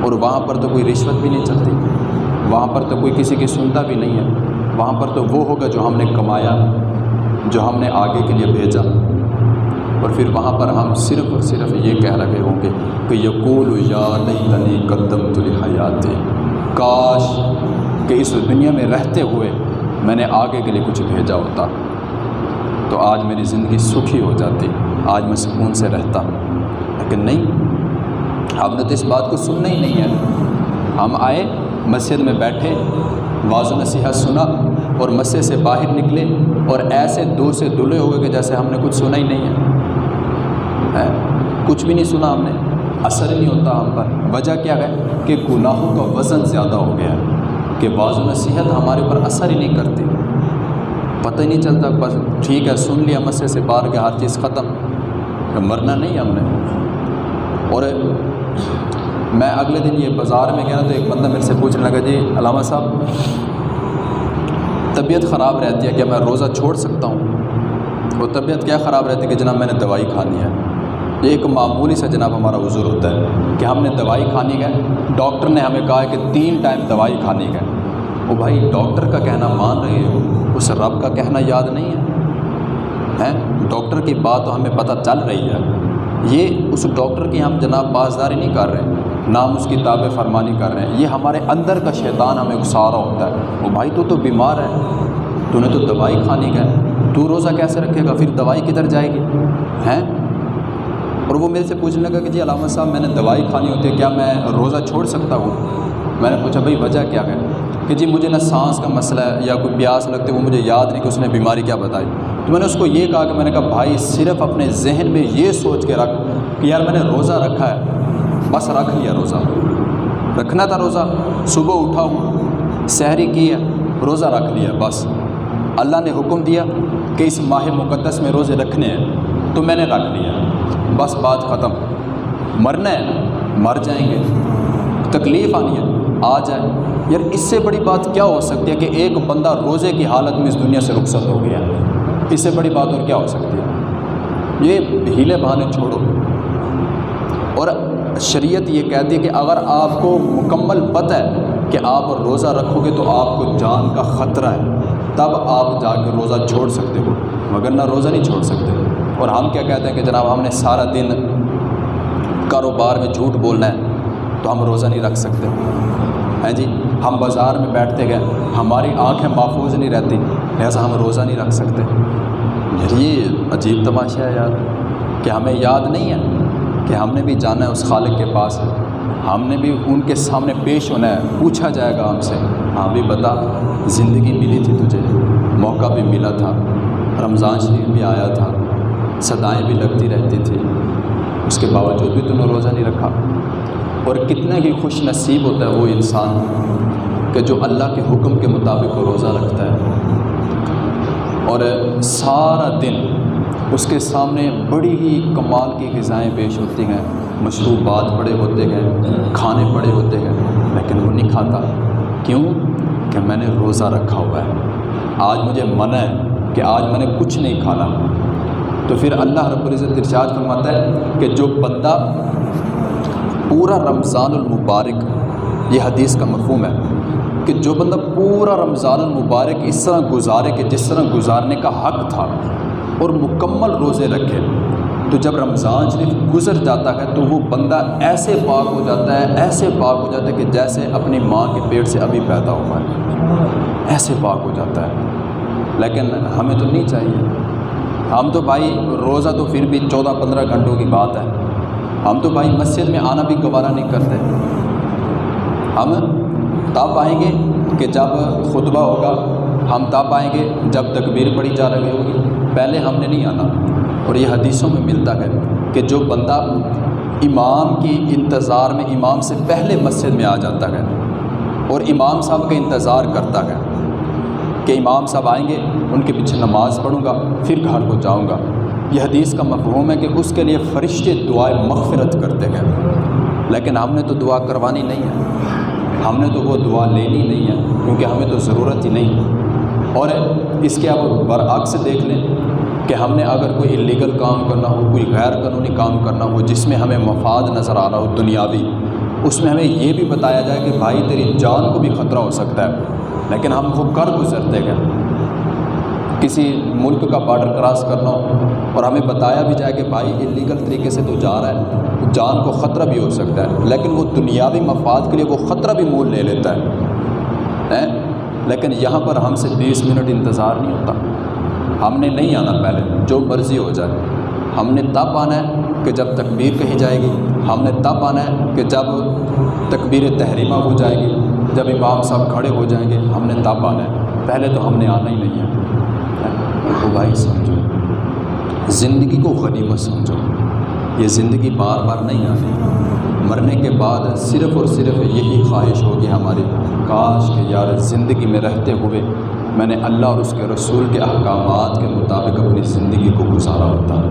اور وہاں پر تو کوئی رشوت بھی نہیں چلتی، وہاں پر تو کوئی کسی کی سنتا بھی نہیں ہے، وہاں پر تو وہ ہوگا جو ہم نے کمایا، جو ہم نے آگے کے لیے بھیجا، اور پھر وہاں پر ہم صرف اور صرف یہ کہہ رہے ہوں گے کہ یقول یا لیتنی قدمت لحیاتی، کاش کہ اس دنیا میں رہتے ہوئے میں نے آگے کے لیے کچھ بھیجا ہوتا، تو آج میری زندگی سکھی ہو جاتی، آج میں سکون سے رہتا۔ لیکن نہیں، ہم نے تو اس بات کو سننا ہی نہیں ہے۔ ہم آئے، مسجد میں بیٹھے، واعظ و نصیحت سنا اور مسجد سے باہر نکلے اور ایسے دو سے دلے ہوئے کہ جیسے ہم نے کچھ سنا ہی نہیں ہے، کچھ بھی نہیں سنا ہم نے، اثر نہیں ہوتا ہم پر۔ وجہ کیا ہے کہ گناہوں کا وزن زیادہ ہو گیا ہے کہ واعظ و نصیحت ہمارے اوپر اثر ہی نہیں کرتی، پتہ ہی نہیں چلتا، بس ٹھیک ہے سن لیا، مسجد سے باہر گیا، ہر چیز ختم، مرنا نہیں ہم نے۔ اور میں اگلے دن یہ بازار میں گیا تو ایک بندہ میرے سے پوچھنے لگا، جی علامہ صاحب طبیعت خراب رہتی ہے، کیا میں روزہ چھوڑ سکتا ہوں؟ وہ طبیعت کیا خراب رہتی ہے کہ جناب میں نے دوائی کھانی ہے۔ یہ ایک معمولی سا جناب ہمارا عذر ہوتا ہے کہ ہم نے دوائی کھانی ہے، ڈاکٹر نے ہمیں کہا ہے کہ 3 ٹائم دوائی کھانی ہے۔ وہ بھائی ڈاکٹر کا کہنا مان رہے ہو، اس رب کا کہنا یاد نہیں ہے؟ ڈاکٹر کی بات تو ہمیں پتہ چل رہی ہے، یہ اس ڈاکٹر کی ہم جناب پاسداری نہیں کر رہے، نہ ہم اس کی تابع فرمانی کر رہے ہیں، یہ ہمارے اندر کا شیطان ہمیں اکسا رہا ہوتا ہے۔ وہ بھائی تو بیمار ہے، تو نے تو دوائی کھانی ہے، تو روزہ کیسے رکھے گا؟ پھر دوائی کدھر جائے گی؟ اور وہ میرے سے پوچھنے لگا کہ جی علامہ صاحب میں نے دوائی کھانی ہوتی ہے، کیا میں روزہ چھوڑ سکتا ہوں؟ میں نے پوچھا بھائی وجہ کیا ہے؟ کہ جی مجھے نہ سانس کا مسئلہ ہے یا کوئی پیاس لگتی ہے، وہ مجھے یاد نہیں کہ اس نے بیماری کیا بتائی۔ تو میں نے اس کو یہ کہا کہ میں نے کہا بھائی صرف اپنے ذہن میں یہ سوچ کے رکھ کہ یار میں نے روزہ رکھا ہے، بس رکھ لیا، روزہ رکھنا تھا، روزہ صبح اٹھا ہوں، سحری کی ہے، روزہ رکھ لیا، بس اللہ نے حکم دیا کہ اس ماہ مقدس میں روزے رکھنے ہیں تو میں نے رکھ لیا، بس بات ختم۔ مرنا ہے مر جائیں گے، تکلیف آنی ہے آ جائے، یار اس سے بڑی بات کیا ہو سکتی ہے کہ ایک بندہ روزے کی حالت میں اس دنیا سے رخصت ہو گیا، اس سے بڑی بات اور کیا ہو سکتی ہے؟ یہ ہیلے بہانے چھوڑو، اور شریعت یہ کہتی ہے کہ اگر آپ کو مکمل پتہ ہے کہ آپ روزہ رکھو گے تو آپ کو جان کا خطرہ ہے، تب آپ جا کے روزہ چھوڑ سکتے ہو، مگر نہ روزہ نہیں چھوڑ سکتے۔ اور ہم کیا کہتے ہیں کہ جناب ہم نے سارا دن کاروبار میں جھوٹ بولنا ہے تو ہم روزہ نہیں رکھ سکتے ہیں جی، ہم بازار میں بیٹھتے گئے، ہماری آنکھیں محفوظ نہیں رہتی، لہٰذا ہم روزہ نہیں رکھ سکتے۔ یار یہ عجیب تماشا ہے یار، کہ ہمیں یاد نہیں ہے کہ ہم نے بھی جانا ہے اس خالق کے پاس، ہم نے بھی ان کے سامنے پیش ہونا ہے، پوچھا جائے گا ہم سے، ہاں بھی بتا زندگی ملی تھی تجھے، موقع بھی ملا تھا، رمضان شریف بھی آیا تھا، صدائیں بھی لگتی رہتی تھی، اس کے باوجود بھی تو نے روزہ نہیں رکھا۔ اور کتنا ہی خوش نصیب ہوتا ہے وہ انسان کہ جو اللہ کے حکم کے مطابق وہ روزہ رکھتا ہے، اور سارا دن اس کے سامنے بڑی ہی کمال کی غذائیں پیش ہوتی ہیں، مشروبات پڑے ہوتے ہیں، کھانے پڑے ہوتے ہیں، لیکن وہ نہیں کھاتا۔ کیوں؟ کہ میں نے روزہ رکھا ہوا ہے، آج مجھے منع ہے کہ آج میں نے کچھ نہیں کھانا۔ تو پھر اللہ رب العزت ارشاد فرماتا ہے کہ جو بندہ پورا رمضان المبارک، یہ حدیث کا مفہوم ہے کہ جو بندہ پورا رمضان المبارک اس طرح گزارے کہ جس طرح گزارنے کا حق تھا اور مکمل روزے رکھے، تو جب رمضان شریف گزر جاتا ہے تو وہ بندہ ایسے پاک ہو جاتا ہے، ایسے پاک ہو جاتا ہے کہ جیسے اپنی ماں کے پیٹ سے ابھی پیدا ہوا ہے، ایسے پاک ہو جاتا ہے۔ لیکن ہمیں تو نہیں چاہیے، ہم تو بھائی روزہ تو پھر بھی 14-15 گھنٹوں کی بات ہے، ہم تو بھائی مسجد میں آنا بھی گوارہ نہیں کرتے۔ ہم تب آئیں گے کہ جب خطبہ ہوگا، ہم تب آئیں گے جب تکبیر پڑھی جا رہی ہوگی، پہلے ہم نے نہیں آنا۔ اور یہ حدیثوں میں ملتا ہے کہ جو بندہ امام کی انتظار میں امام سے پہلے مسجد میں آ جاتا ہے اور امام صاحب کا انتظار کرتا ہے کہ امام صاحب آئیں گے، ان کے پیچھے نماز پڑھوں گا، پھر گھر کو جاؤں گا، یہ حدیث کا مفہوم ہے کہ اس کے لیے فرشتے دعائے مغفرت کرتے ہیں۔ لیکن ہم نے تو دعا کروانی نہیں ہے، ہم نے تو وہ دعا لینی نہیں ہے، کیونکہ ہمیں تو ضرورت ہی نہیں ہے۔ اور اس کے اب برعکس دیکھ لیں کہ ہم نے اگر کوئی الیگل کام کرنا ہو، کوئی غیر قانونی کام کرنا ہو جس میں ہمیں مفاد نظر آ رہا ہو دنیاوی، اس میں ہمیں یہ بھی بتایا جائے کہ بھائی تیری جان کو بھی خطرہ ہو سکتا ہے، لیکن ہم وہ کر گزرتے ہیں۔ کسی ملک کا بارڈر کراس کرنا ہو اور ہمیں بتایا بھی جائے کہ بھائی الیگل طریقے سے تو جا رہا ہے، جان کو خطرہ بھی ہو سکتا ہے، لیکن وہ دنیاوی مفاد کے لیے وہ خطرہ بھی مول لے لیتا ہے۔ لیکن یہاں پر ہم سے 20 منٹ انتظار نہیں ہوتا، ہم نے نہیں آنا پہلے، جو مرضی ہو جائے۔ ہم نے تب آنا ہے کہ جب تکبیر کہی جائے گی، ہم نے تب آنا ہے کہ جب تکبیر تحریمہ ہو جائے گی، جب امام صاحب کھڑے ہو جائیں گے، ہم نے تب آنا ہے، پہلے تو ہم نے آنا ہی نہیں ہے۔ تو بھائی سمجھو، زندگی کو غنیمت سمجھو، یہ زندگی بار بار نہیں آتی، مرنے کے بعد صرف اور صرف یہی خواہش ہوگی ہماری، کاش کہ یار زندگی میں رہتے ہوئے میں نے اللہ اور اس کے رسول کے احکامات کے مطابق اپنی زندگی کو گزارا ہوتا ہے۔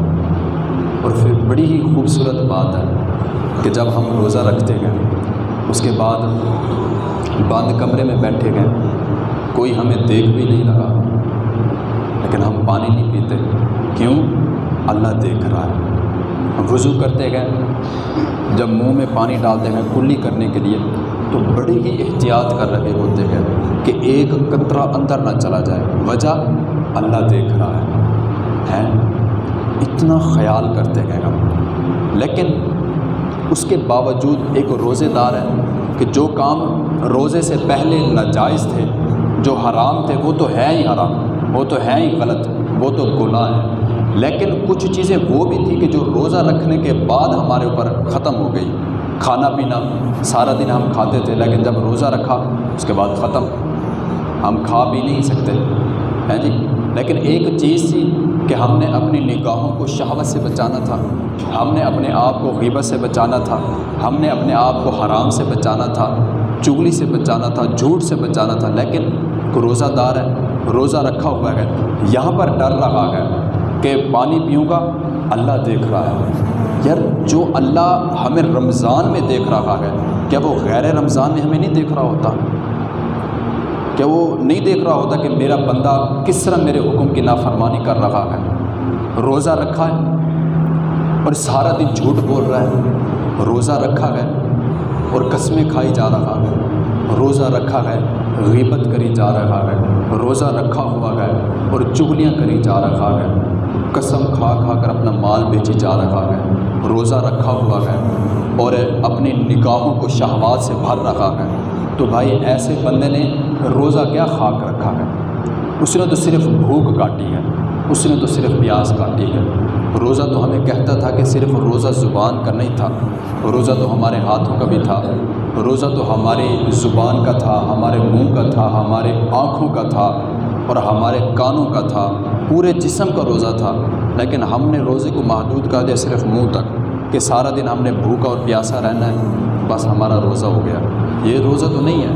اور پھر بڑی ہی خوبصورت بات ہے کہ جب ہم روزہ رکھتے گئے، اس کے بعد بند کمرے میں بیٹھے گئے، کوئی ہمیں دیکھ بھی نہیں رہا، لیکن ہم پانی نہیں پیتے، کیوں؟ اللہ دیکھ رہا ہے۔ وضو کرتے گئے، جب منہ میں پانی ڈالتے گئے کلی کرنے کے لیے، تو بڑی ہی احتیاط کر رہے ہوتے ہیں کہ ایک قطرہ اندر نہ چلا جائے، وجہ اللہ دیکھ رہا ہے، اتنا خیال کرتے گئے ہم۔ لیکن اس کے باوجود ایک روزے دار ہے کہ جو کام روزے سے پہلے ناجائز تھے، جو حرام تھے، وہ تو ہے ہی حرام، وہ تو ہے ہی غلط، وہ تو گناہ ہے، لیکن کچھ چیزیں وہ بھی تھی کہ جو روزہ رکھنے کے بعد ہمارے اوپر ختم ہو گئی۔ کھانا پینا سارا دن ہم کھاتے تھے، لیکن جب روزہ رکھا اس کے بعد ختم، ہم کھا بھی نہیں سکتے ہیں جی۔ لیکن ایک چیز تھی کہ ہم نے اپنی نگاہوں کو شہوت سے بچانا تھا، ہم نے اپنے آپ کو غیبت سے بچانا تھا، ہم نے اپنے آپ کو حرام سے بچانا تھا، چغلی سے بچانا تھا، جھوٹ سے بچانا تھا۔ لیکن روزہ دار ہے، روزہ رکھا ہوا ہے، یہاں پر ڈر رہا ہے کہ پانی پیوں گا اللہ دیکھ رہا ہے۔ یار جو اللہ ہمیں رمضان میں دیکھ رہا ہے، کیا وہ غیر رمضان میں ہمیں نہیں دیکھ رہا ہوتا؟ کیا وہ نہیں دیکھ رہا ہوتا کہ میرا بندہ کس طرح میرے حکم کی نافرمانی کر رہا ہے؟ روزہ رکھا ہے اور سارا دن جھوٹ بول رہا ہے، روزہ رکھا ہے اور قسمیں کھائی جا رہا ہے، روزہ رکھا ہے غیبت کری جا رہا ہے، روزہ رکھا ہوا ہے اور چغلیاں کری جا رہا ہے، قسم کھا کھا کر اپنا مال بیچی جا رہا ہے، روزہ رکھا ہوا ہے اور اپنی نگاہوں کو شہوات سے بھر رہا ہے، تو بھائی ایسے بندے نے روزہ کیا خاک رکھا ہے؟ اس نے تو صرف بھوک کاٹی ہے، اس نے تو صرف پیاس کاٹی ہے۔ روزہ تو ہمیں کہتا تھا کہ صرف روزہ زبان کا نہیں تھا، روزہ تو ہمارے ہاتھوں کا بھی تھا، روزہ تو ہماری زبان کا تھا، ہمارے منہ کا تھا، ہمارے آنکھوں کا تھا اور ہمارے کانوں کا تھا، پورے جسم کا روزہ تھا۔ لیکن ہم نے روزے کو محدود کر دیا صرف منہ تک، کہ سارا دن ہم نے بھوکا اور پیاسا رہنا ہے، بس ہمارا روزہ ہو گیا۔ یہ روزہ تو نہیں ہے،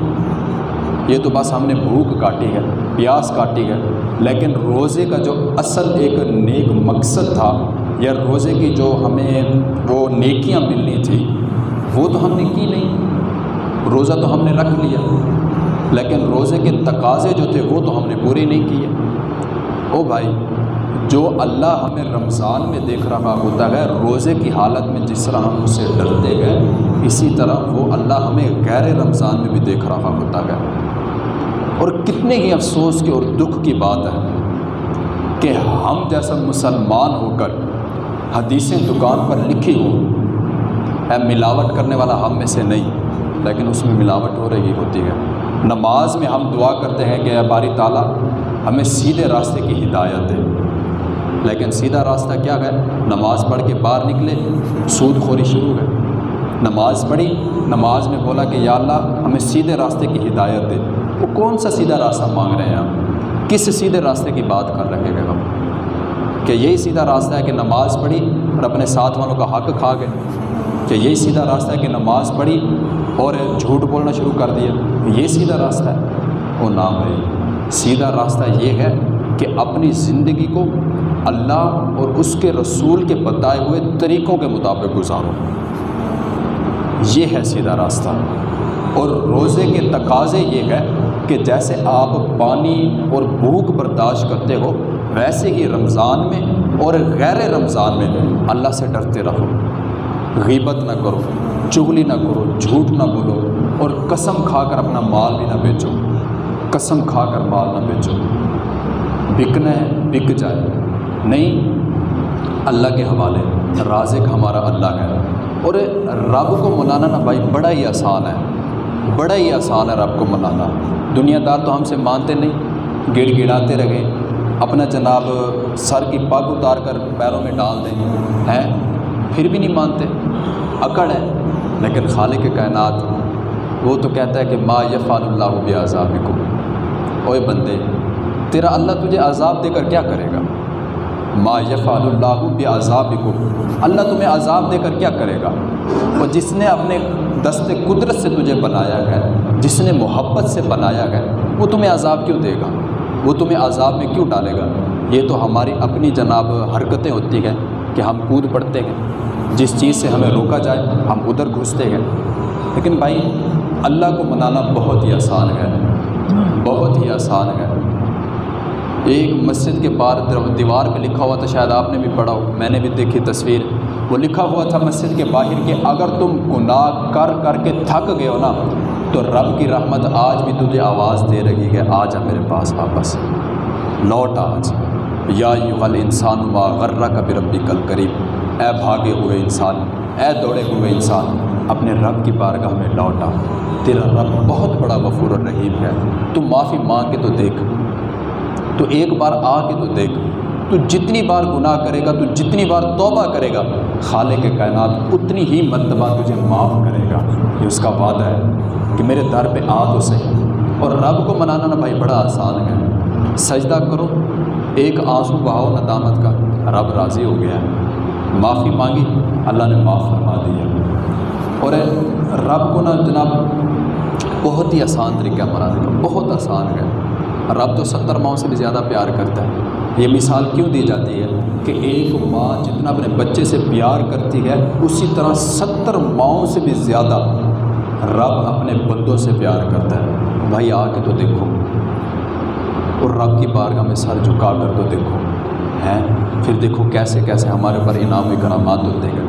یہ تو بس ہم نے بھوک کاٹی ہے، پیاس کاٹی ہے، لیکن روزے کا جو اصل ایک نیک مقصد تھا، یا روزے کی جو ہمیں وہ نیکیاں ملنی تھی، وہ تو ہم نے کی نہیں۔ روزہ تو ہم نے رکھ لیا، لیکن روزے کے تقاضے جو تھے وہ تو ہم نے پورے نہیں کیے۔ او بھائی، جو اللہ ہمیں رمضان میں دیکھ رہا ہوتا ہے روزے کی حالت میں جس طرح ہم اسے ڈرتے گئے، اسی طرح وہ اللہ ہمیں غیر رمضان میں بھی دیکھ رہا ہوتا ہے۔ اور کتنے ہی افسوس کی اور دکھ کی بات ہے کہ ہم جیسا مسلمان ہو کر حدیثیں دکان پر لکھی ہوں، اے ملاوٹ کرنے والا ہم میں سے نہیں، لیکن اس میں ملاوٹ ہو رہی ہوتی ہے۔ نماز میں ہم دعا کرتے ہیں کہ اے باری تعالیٰ ہمیں سیدھے راستے کی ہدایت دے، لیکن سیدھا راستہ کیا ہے؟ نماز پڑھ کے باہر نکلے سود خوری شروع ہے۔ نماز پڑھی، نماز میں بولا کہ یا اللہ ہمیں سیدھے راستے کی ہدایت دے، وہ کون سا سیدھا راستہ مانگ رہے ہیں ہم؟ کس سیدھے راستے کی بات کر رہے ہیں ہم؟ کہ یہی سیدھا راستہ ہے کہ نماز پڑھی اور اپنے ساتھ والوں کا حق کھا گئے؟ کہ یہی سیدھا راستہ ہے کہ نماز پڑھی اور جھوٹ بولنا شروع کر دیا؟ یہ سیدھا راستہ ہے؟ وہ نام ہے سیدھا راستہ یہ ہے کہ اپنی زندگی کو اللہ اور اس کے رسول کے بتائے ہوئے طریقوں کے مطابق گزارو، یہ ہے سیدھا راستہ۔ اور روزے کے تقاضے یہ ہے کہ جیسے آپ پانی اور بھوک برداشت کرتے ہو، ویسے ہی رمضان میں اور غیر رمضان میں اللہ سے ڈرتے رہو، غیبت نہ کرو، چغلی نہ کرو، جھوٹ نہ بولو، اور قسم کھا کر اپنا مال بھی نہ بیچو، قسم کھا کر مال نہ بیچو۔ بکنا ہے بک جائے، نہیں اللہ کے حوالے، رازق ہمارا اللہ ہے۔ اور رب کو منانا نا بھائی بڑا ہی آسان ہے، بڑا ہی آسان ہے رب کو منانا۔ دنیا دار تو ہم سے مانتے نہیں، گڑ گڑاتے رہے، اپنا جناب سر کی پگ اتار کر پیروں میں ڈال دیں ہیں، پھر بھی نہیں مانتے، اکڑ ہے۔ لیکن خالق کائنات وہ تو کہتا ہے کہ ما یفعل اللہ بعذابکم، اوے بندے تیرا اللہ تجھے عذاب دے کر کیا کرے گا؟ ما یفعل اللہ بعذابکم، اللہ تمہیں عذاب دے کر کیا کرے گا؟ اور جس نے اپنے دست قدرت سے تجھے بنایا ہے، جس نے محبت سے بنایا ہے، وہ تمہیں عذاب کیوں دے گا؟ وہ تمہیں عذاب میں کیوں ڈالے گا؟ یہ تو ہماری اپنی جناب حرکتیں ہوتی ہیں کہ ہم کود پڑتے ہیں، جس چیز سے ہمیں روکا جائے ہم ادھر گھستے ہیں۔ لیکن بھائی اللہ کو منانا بہت ہی آسان ہے، بہت ہی آسان ہے۔ ایک مسجد کے باہر دیوار پہ لکھا ہوا تھا، شاید آپ نے بھی پڑھا ہو، میں نے بھی دیکھی تصویر، وہ لکھا ہوا تھا مسجد کے باہر کہ اگر تم گناہ کر کر کے تھک گئے ہو نا تو رب کی رحمت آج بھی تجھے آواز دے رہی ہے، آ جا میرے پاس واپس لوٹ آج۔ یا ایھا الانسان ما غرک بربک الکریم، اے بھاگے ہوئے انسان، اے دوڑے ہوئے انسان، اپنے رب کی بارگاہ میں لوٹا، تیرا رب بہت بڑا غفور الرحیم ہے۔ تو معافی مانگ کے تو دیکھ، تو ایک بار آ کے تو دیکھ، تو جتنی بار گناہ کرے گا، تو جتنی بار توبہ کرے گا، خالق کائنات اتنی ہی مرتبہ تجھے معاف کرے گا۔ یہ اس کا وعدہ ہے کہ میرے در پہ آ تو صحیح۔ اور رب کو منانا نا بھائی بڑا آسان ہے، سجدہ کرو، ایک آنسو بہاؤ ندامت کا، رب راضی ہو گیا ہے، معافی مانگی اللہ نے معاف فرما دیا۔ اور رب کو نا جناب بہت ہی آسان طریقہ منانے کا، بہت آسان ہے۔ رب تو 70 ماؤں سے بھی زیادہ پیار کرتا ہے۔ یہ مثال کیوں دی جاتی ہے کہ ایک ماں جتنا اپنے بچے سے پیار کرتی ہے، اسی طرح 70 ماؤں سے بھی زیادہ رب اپنے بندوں سے پیار کرتا ہے۔ بھائی آ کے تو دیکھو، اور رب کی بارگاہ میں سر جھکا کر تو دیکھو ہیں، پھر دیکھو کیسے کیسے ہمارے پر انعام و کرامات ہوتے ہیں۔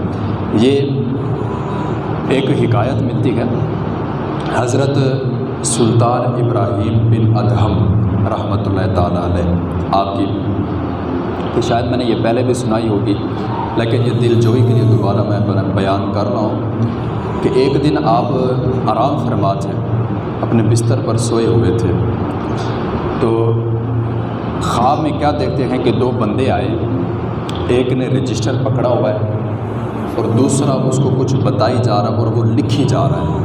یہ ایک حکایت ملتی ہے، حضرت سلطان ابراہیم بن ادہم رحمۃ اللہ تعالیٰ علیہ آپ کی، کہ شاید میں نے یہ پہلے بھی سنائی ہوگی، لیکن یہ دل جوئی کے لیے دوبارہ میں بیان کر رہا ہوں کہ ایک دن آپ آرام فرما تھے، اپنے بستر پر سوئے ہوئے تھے، تو خواب میں کیا دیکھتے ہیں کہ 2 بندے آئے، ایک نے رجسٹر پکڑا ہوا ہے اور دوسرا اس کو کچھ بتائی جا رہا ہے اور وہ لکھی جا رہا ہے۔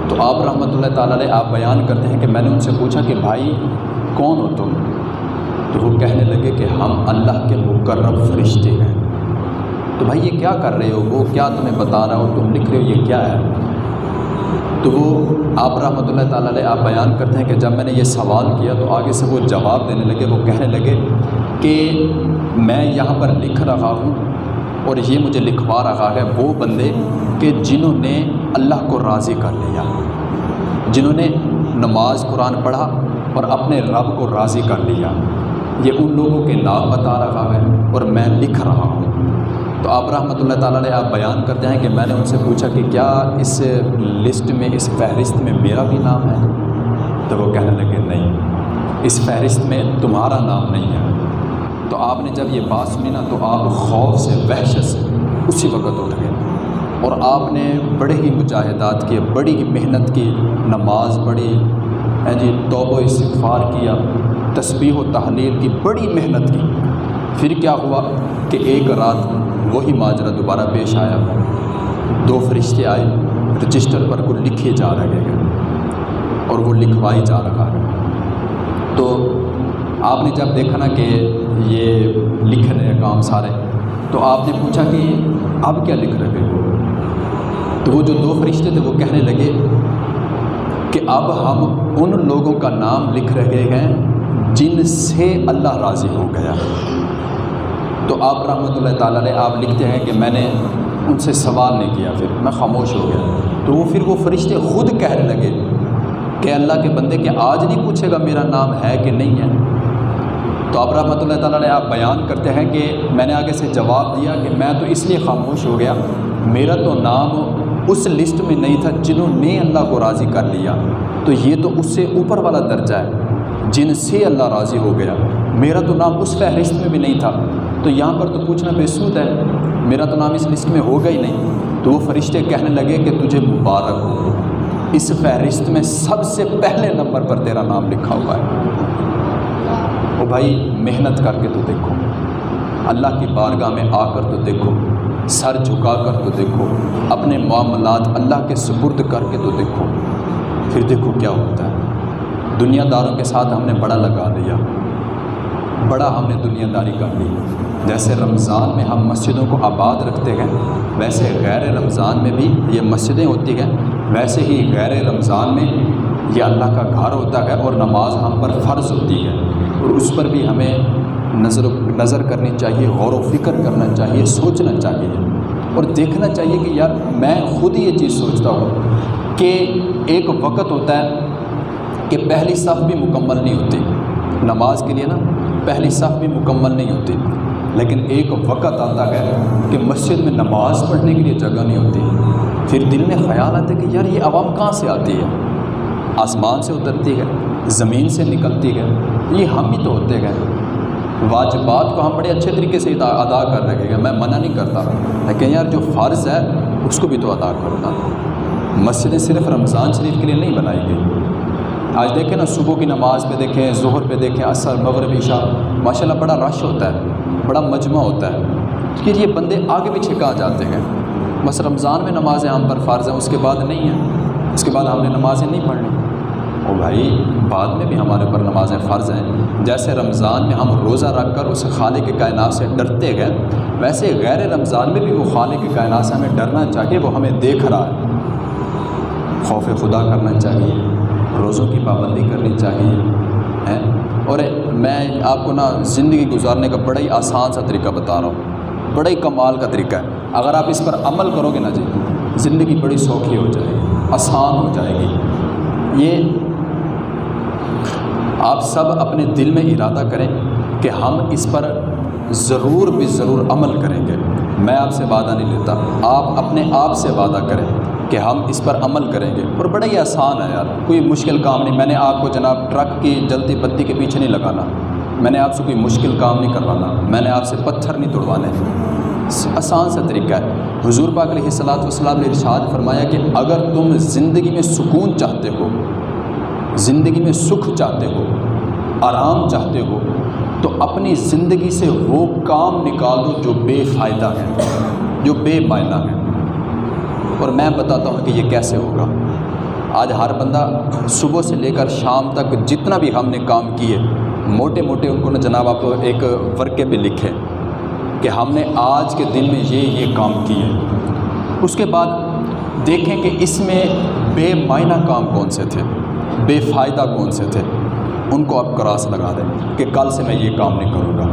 تو آپ رحمۃ اللہ تعالیٰ علیہ آپ بیان کرتے ہیں کہ میں نے ان سے پوچھا کہ بھائی کون ہو تم؟ تو وہ کہنے لگے کہ ہم اللہ کے مقرب فرشتے ہیں۔ تو بھائی یہ کیا کر رہے ہو؟ وہ کیا تمہیں بتا رہا ہو، تم لکھ رہے ہو، یہ کیا ہے؟ تو وہ آپ رحمۃ اللہ تعالیٰ علیہ آپ بیان کرتے ہیں کہ جب میں نے یہ سوال کیا تو آگے سے وہ جواب دینے لگے، وہ کہنے لگے کہ میں یہاں پر لکھ رہا ہوں اور یہ مجھے لکھوا رہا ہے وہ بندے کہ جنہوں نے اللہ کو راضی کر لیا، جنہوں نے نماز قرآن پڑھا اور اپنے رب کو راضی کر لیا۔ یہ ان لوگوں کے نام بتا رہا ہے اور میں لکھ رہا ہوں۔ تو آپ رحمۃ اللہ تعالیٰ نے آپ بیان کرتے ہیں کہ میں نے ان سے پوچھا کہ کیا اس لسٹ میں، اس فہرست میں میرا بھی نام ہے؟ تو وہ کہنے لگے نہیں، اس فہرست میں تمہارا نام نہیں ہے۔ تو آپ نے جب یہ بات سنی نا تو آپ خوف سے، وحشت سے اسی وقت اٹھ گئے اور آپ نے بڑے ہی مجاہدات کیے، بڑی ہی محنت کی، نماز پڑھی، توبہ و استغفار کیا، تسبیح و تحلیل کی، بڑی محنت کی۔ پھر کیا ہوا کہ ایک رات وہی ماجرا دوبارہ پیش آیا، 2 فرشتے آئے، رجسٹر پر کچھ لکھے جا رہے ہیں اور وہ لکھوائی جا رہا ہے۔ تو آپ نے جب دیکھا نا کہ یہ لکھ رہے ہیں کام سارے، تو آپ نے پوچھا کہ اب کیا لکھ رہے ہو؟ تو وہ جو 2 فرشتے تھے وہ کہنے لگے کہ اب ہم ان لوگوں کا نام لکھ رہے ہیں جن سے اللہ راضی ہو گیا۔ تو آپ رحمۃ اللہ تعالیٰ نے آپ لکھتے ہیں کہ میں نے ان سے سوال نہیں کیا، پھر میں خاموش ہو گیا۔ تو وہ فرشتے خود کہنے لگے کہ اللہ کے بندے کہ آج نہیں پوچھے گا میرا نام ہے کہ نہیں ہے؟ تو آپ رحمۃ اللہ تعالیٰ نے آپ بیان کرتے ہیں کہ میں نے آگے سے جواب دیا کہ میں تو اس لیے خاموش ہو گیا، میرا تو نام اس لسٹ میں نہیں تھا جنہوں نے اللہ کو راضی کر لیا، تو یہ تو اس سے اوپر والا درجہ ہے جن سے اللہ راضی ہو گیا، میرا تو نام اس فہرست میں بھی نہیں تھا، تو یہاں پر تو پوچھنا بے سود ہے، میرا تو نام اس لسٹ میں ہوگا ہی نہیں۔ تو وہ فرشتے کہنے لگے کہ تجھے مبارک ہو، اس فہرست میں سب سے پہلے نمبر پر تیرا نام لکھا ہوا ہے۔ او بھائی محنت کر کے تو دیکھو، اللہ کی بارگاہ میں آ کر تو دیکھو، سر جھکا کر تو دیکھو، اپنے معاملات اللہ کے سپرد کر کے تو دیکھو، پھر دیکھو کیا ہوتا ہے۔ دنیا داروں کے ساتھ ہم نے بڑا لگا لیا، بڑا ہم نے دنیا داری کر لی۔ جیسے رمضان میں ہم مسجدوں کو آباد رکھتے ہیں، ویسے غیر رمضان میں بھی یہ مسجدیں ہوتی ہیں، ویسے ہی غیر رمضان میں یہ اللہ کا گھر ہوتا ہے اور نماز ہم پر فرض ہوتی ہے، اور اس پر بھی ہمیں نظر کرنی چاہیے، غور و فکر کرنا چاہیے، سوچنا چاہیے اور دیکھنا چاہیے کہ یار میں خود ہی یہ چیز سوچتا ہوں کہ ایک وقت ہوتا ہے کہ پہلی صف بھی مکمل نہیں ہوتی نماز کے لیے نا، پہلی صف بھی مکمل نہیں ہوتی، لیکن ایک وقت آتا ہے کہ مسجد میں نماز پڑھنے کے لیے جگہ نہیں ہوتی۔ پھر دل میں خیال آتا ہے کہ یار یہ عوام کہاں سے آتی ہے؟ آسمان سے اترتی ہے، زمین سے نکلتی ہے، یہ ہم ہی تو ہوتے گئے۔ واجبات کو ہم بڑے اچھے طریقے سے ادا کر رہے ہیں، میں منع نہیں کرتا، لیکن یار جو فرض ہے اس کو بھی تو ادا کرنا۔ مسجدیں صرف رمضان شریف کے لیے نہیں بنائی گئی۔ آج دیکھیں نا، صبح کی نماز پہ دیکھیں، ظہر پہ دیکھیں، عصر، مغرب، عشاء، ماشاءاللہ بڑا رش ہوتا ہے، بڑا مجمع ہوتا ہے، پھر یہ بندے آگے پیچھے کہاں جاتے ہیں؟ بس رمضان میں نمازیں ہم پر فرض ہیں، اس کے بعد نہیں ہیں، اس کے بعد ہم نے نمازیں نہیں پڑھنی۔ اور بھائی بعد میں بھی ہمارے پر نمازیں فرض ہیں۔ جیسے رمضان میں ہم روزہ رکھ کر اس خالق کائنات سے ڈرتے گئے، ویسے غیر رمضان میں بھی وہ خالق کائنات سے ہمیں ڈرنا چاہیے، وہ ہمیں دیکھ رہا ہے۔ خوف خدا کرنا چاہیے، روزوں کی پابندی کرنی چاہیے ہے۔ اور میں آپ کو نا زندگی گزارنے کا بڑا ہی آسان سا طریقہ بتا رہا ہوں، بڑا ہی کمال کا طریقہ ہے۔ اگر آپ اس پر عمل کرو گے نا جی، زندگی بڑی سوکھی ہو جائے گی، آسان ہو جائے گی۔ یہ آپ سب اپنے دل میں ارادہ کریں کہ ہم اس پر ضرور بھی ضرور عمل کریں گے۔ میں آپ سے وعدہ نہیں لیتا، آپ اپنے آپ سے وعدہ کریں کہ ہم اس پر عمل کریں گے، اور بڑا ہی آسان ہے یار، کوئی مشکل کام نہیں۔ میں نے آپ کو جناب ٹرک کی جلتی بتی کے پیچھے نہیں لگانا، میں نے آپ سے کوئی مشکل کام نہیں کروانا، میں نے آپ سے پتھر نہیں توڑوانے، آسان سا طریقہ ہے۔ حضور پاک علیہ الصلوۃ والسلام نے ارشاد فرمایا کہ اگر تم زندگی میں سکون چاہتے ہو، زندگی میں سکھ چاہتے ہو، آرام چاہتے ہو، تو اپنی زندگی سے وہ کام نکال دو جو بے فائدہ ہیں، جو بے معنی ہیں۔ اور میں بتاتا ہوں کہ یہ کیسے ہوگا۔ آج ہر بندہ صبح سے لے کر شام تک جتنا بھی ہم نے کام کیے، موٹے موٹے ان کو نا جناب آپ ایک ورقے پہ لکھے کہ ہم نے آج کے دن میں یہ کام کیے۔ اس کے بعد دیکھیں کہ اس میں بے معنی کام کون سے تھے، بے فائدہ کون سے تھے، ان کو آپ کراس لگا دیں کہ کل سے میں یہ کام نہیں کروں گا۔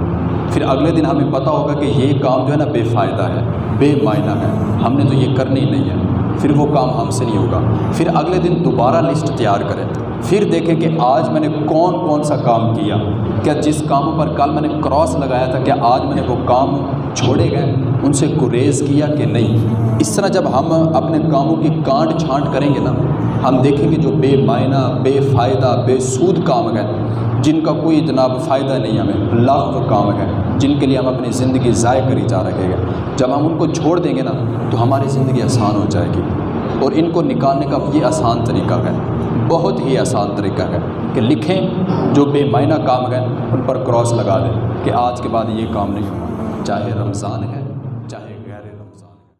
پھر اگلے دن ہمیں پتہ ہوگا کہ یہ کام جو ہے نا بے فائدہ ہے، بے معنی ہے، ہم نے تو یہ کرنی نہیں ہے، پھر وہ کام ہم سے نہیں ہوگا۔ پھر اگلے دن دوبارہ لسٹ تیار کریں، پھر دیکھیں کہ آج میں نے کون کون سا کام کیا، کیا جس کاموں پر کل میں نے کراس لگایا تھا کیا آج میں نے وہ کام چھوڑے گئے، ان سے گریز کیا کہ نہیں۔ اس طرح جب ہم اپنے کاموں کی کانٹ چھانٹ کریں گے نا، ہم دیکھیں گے جو بے معنی، بے فائدہ، بے سود کام گئے، جن کا کوئی جناب فائدہ نہیں ہمیں، لاکھ کام گئے جن کے لیے ہم اپنی زندگی ضائع کری جا رہے ہیں، جب ہم ان کو چھوڑ دیں گے نا تو ہماری زندگی آسان ہو جائے گی۔ اور ان کو نکالنے کا یہ آسان طریقہ ہے، بہت ہی آسان طریقہ ہے کہ لکھیں جو بے معنی کام ہیں ان پر کراس لگا دیں کہ آج کے بعد یہ کام نہیں ہوگا، چاہے رمضان ہے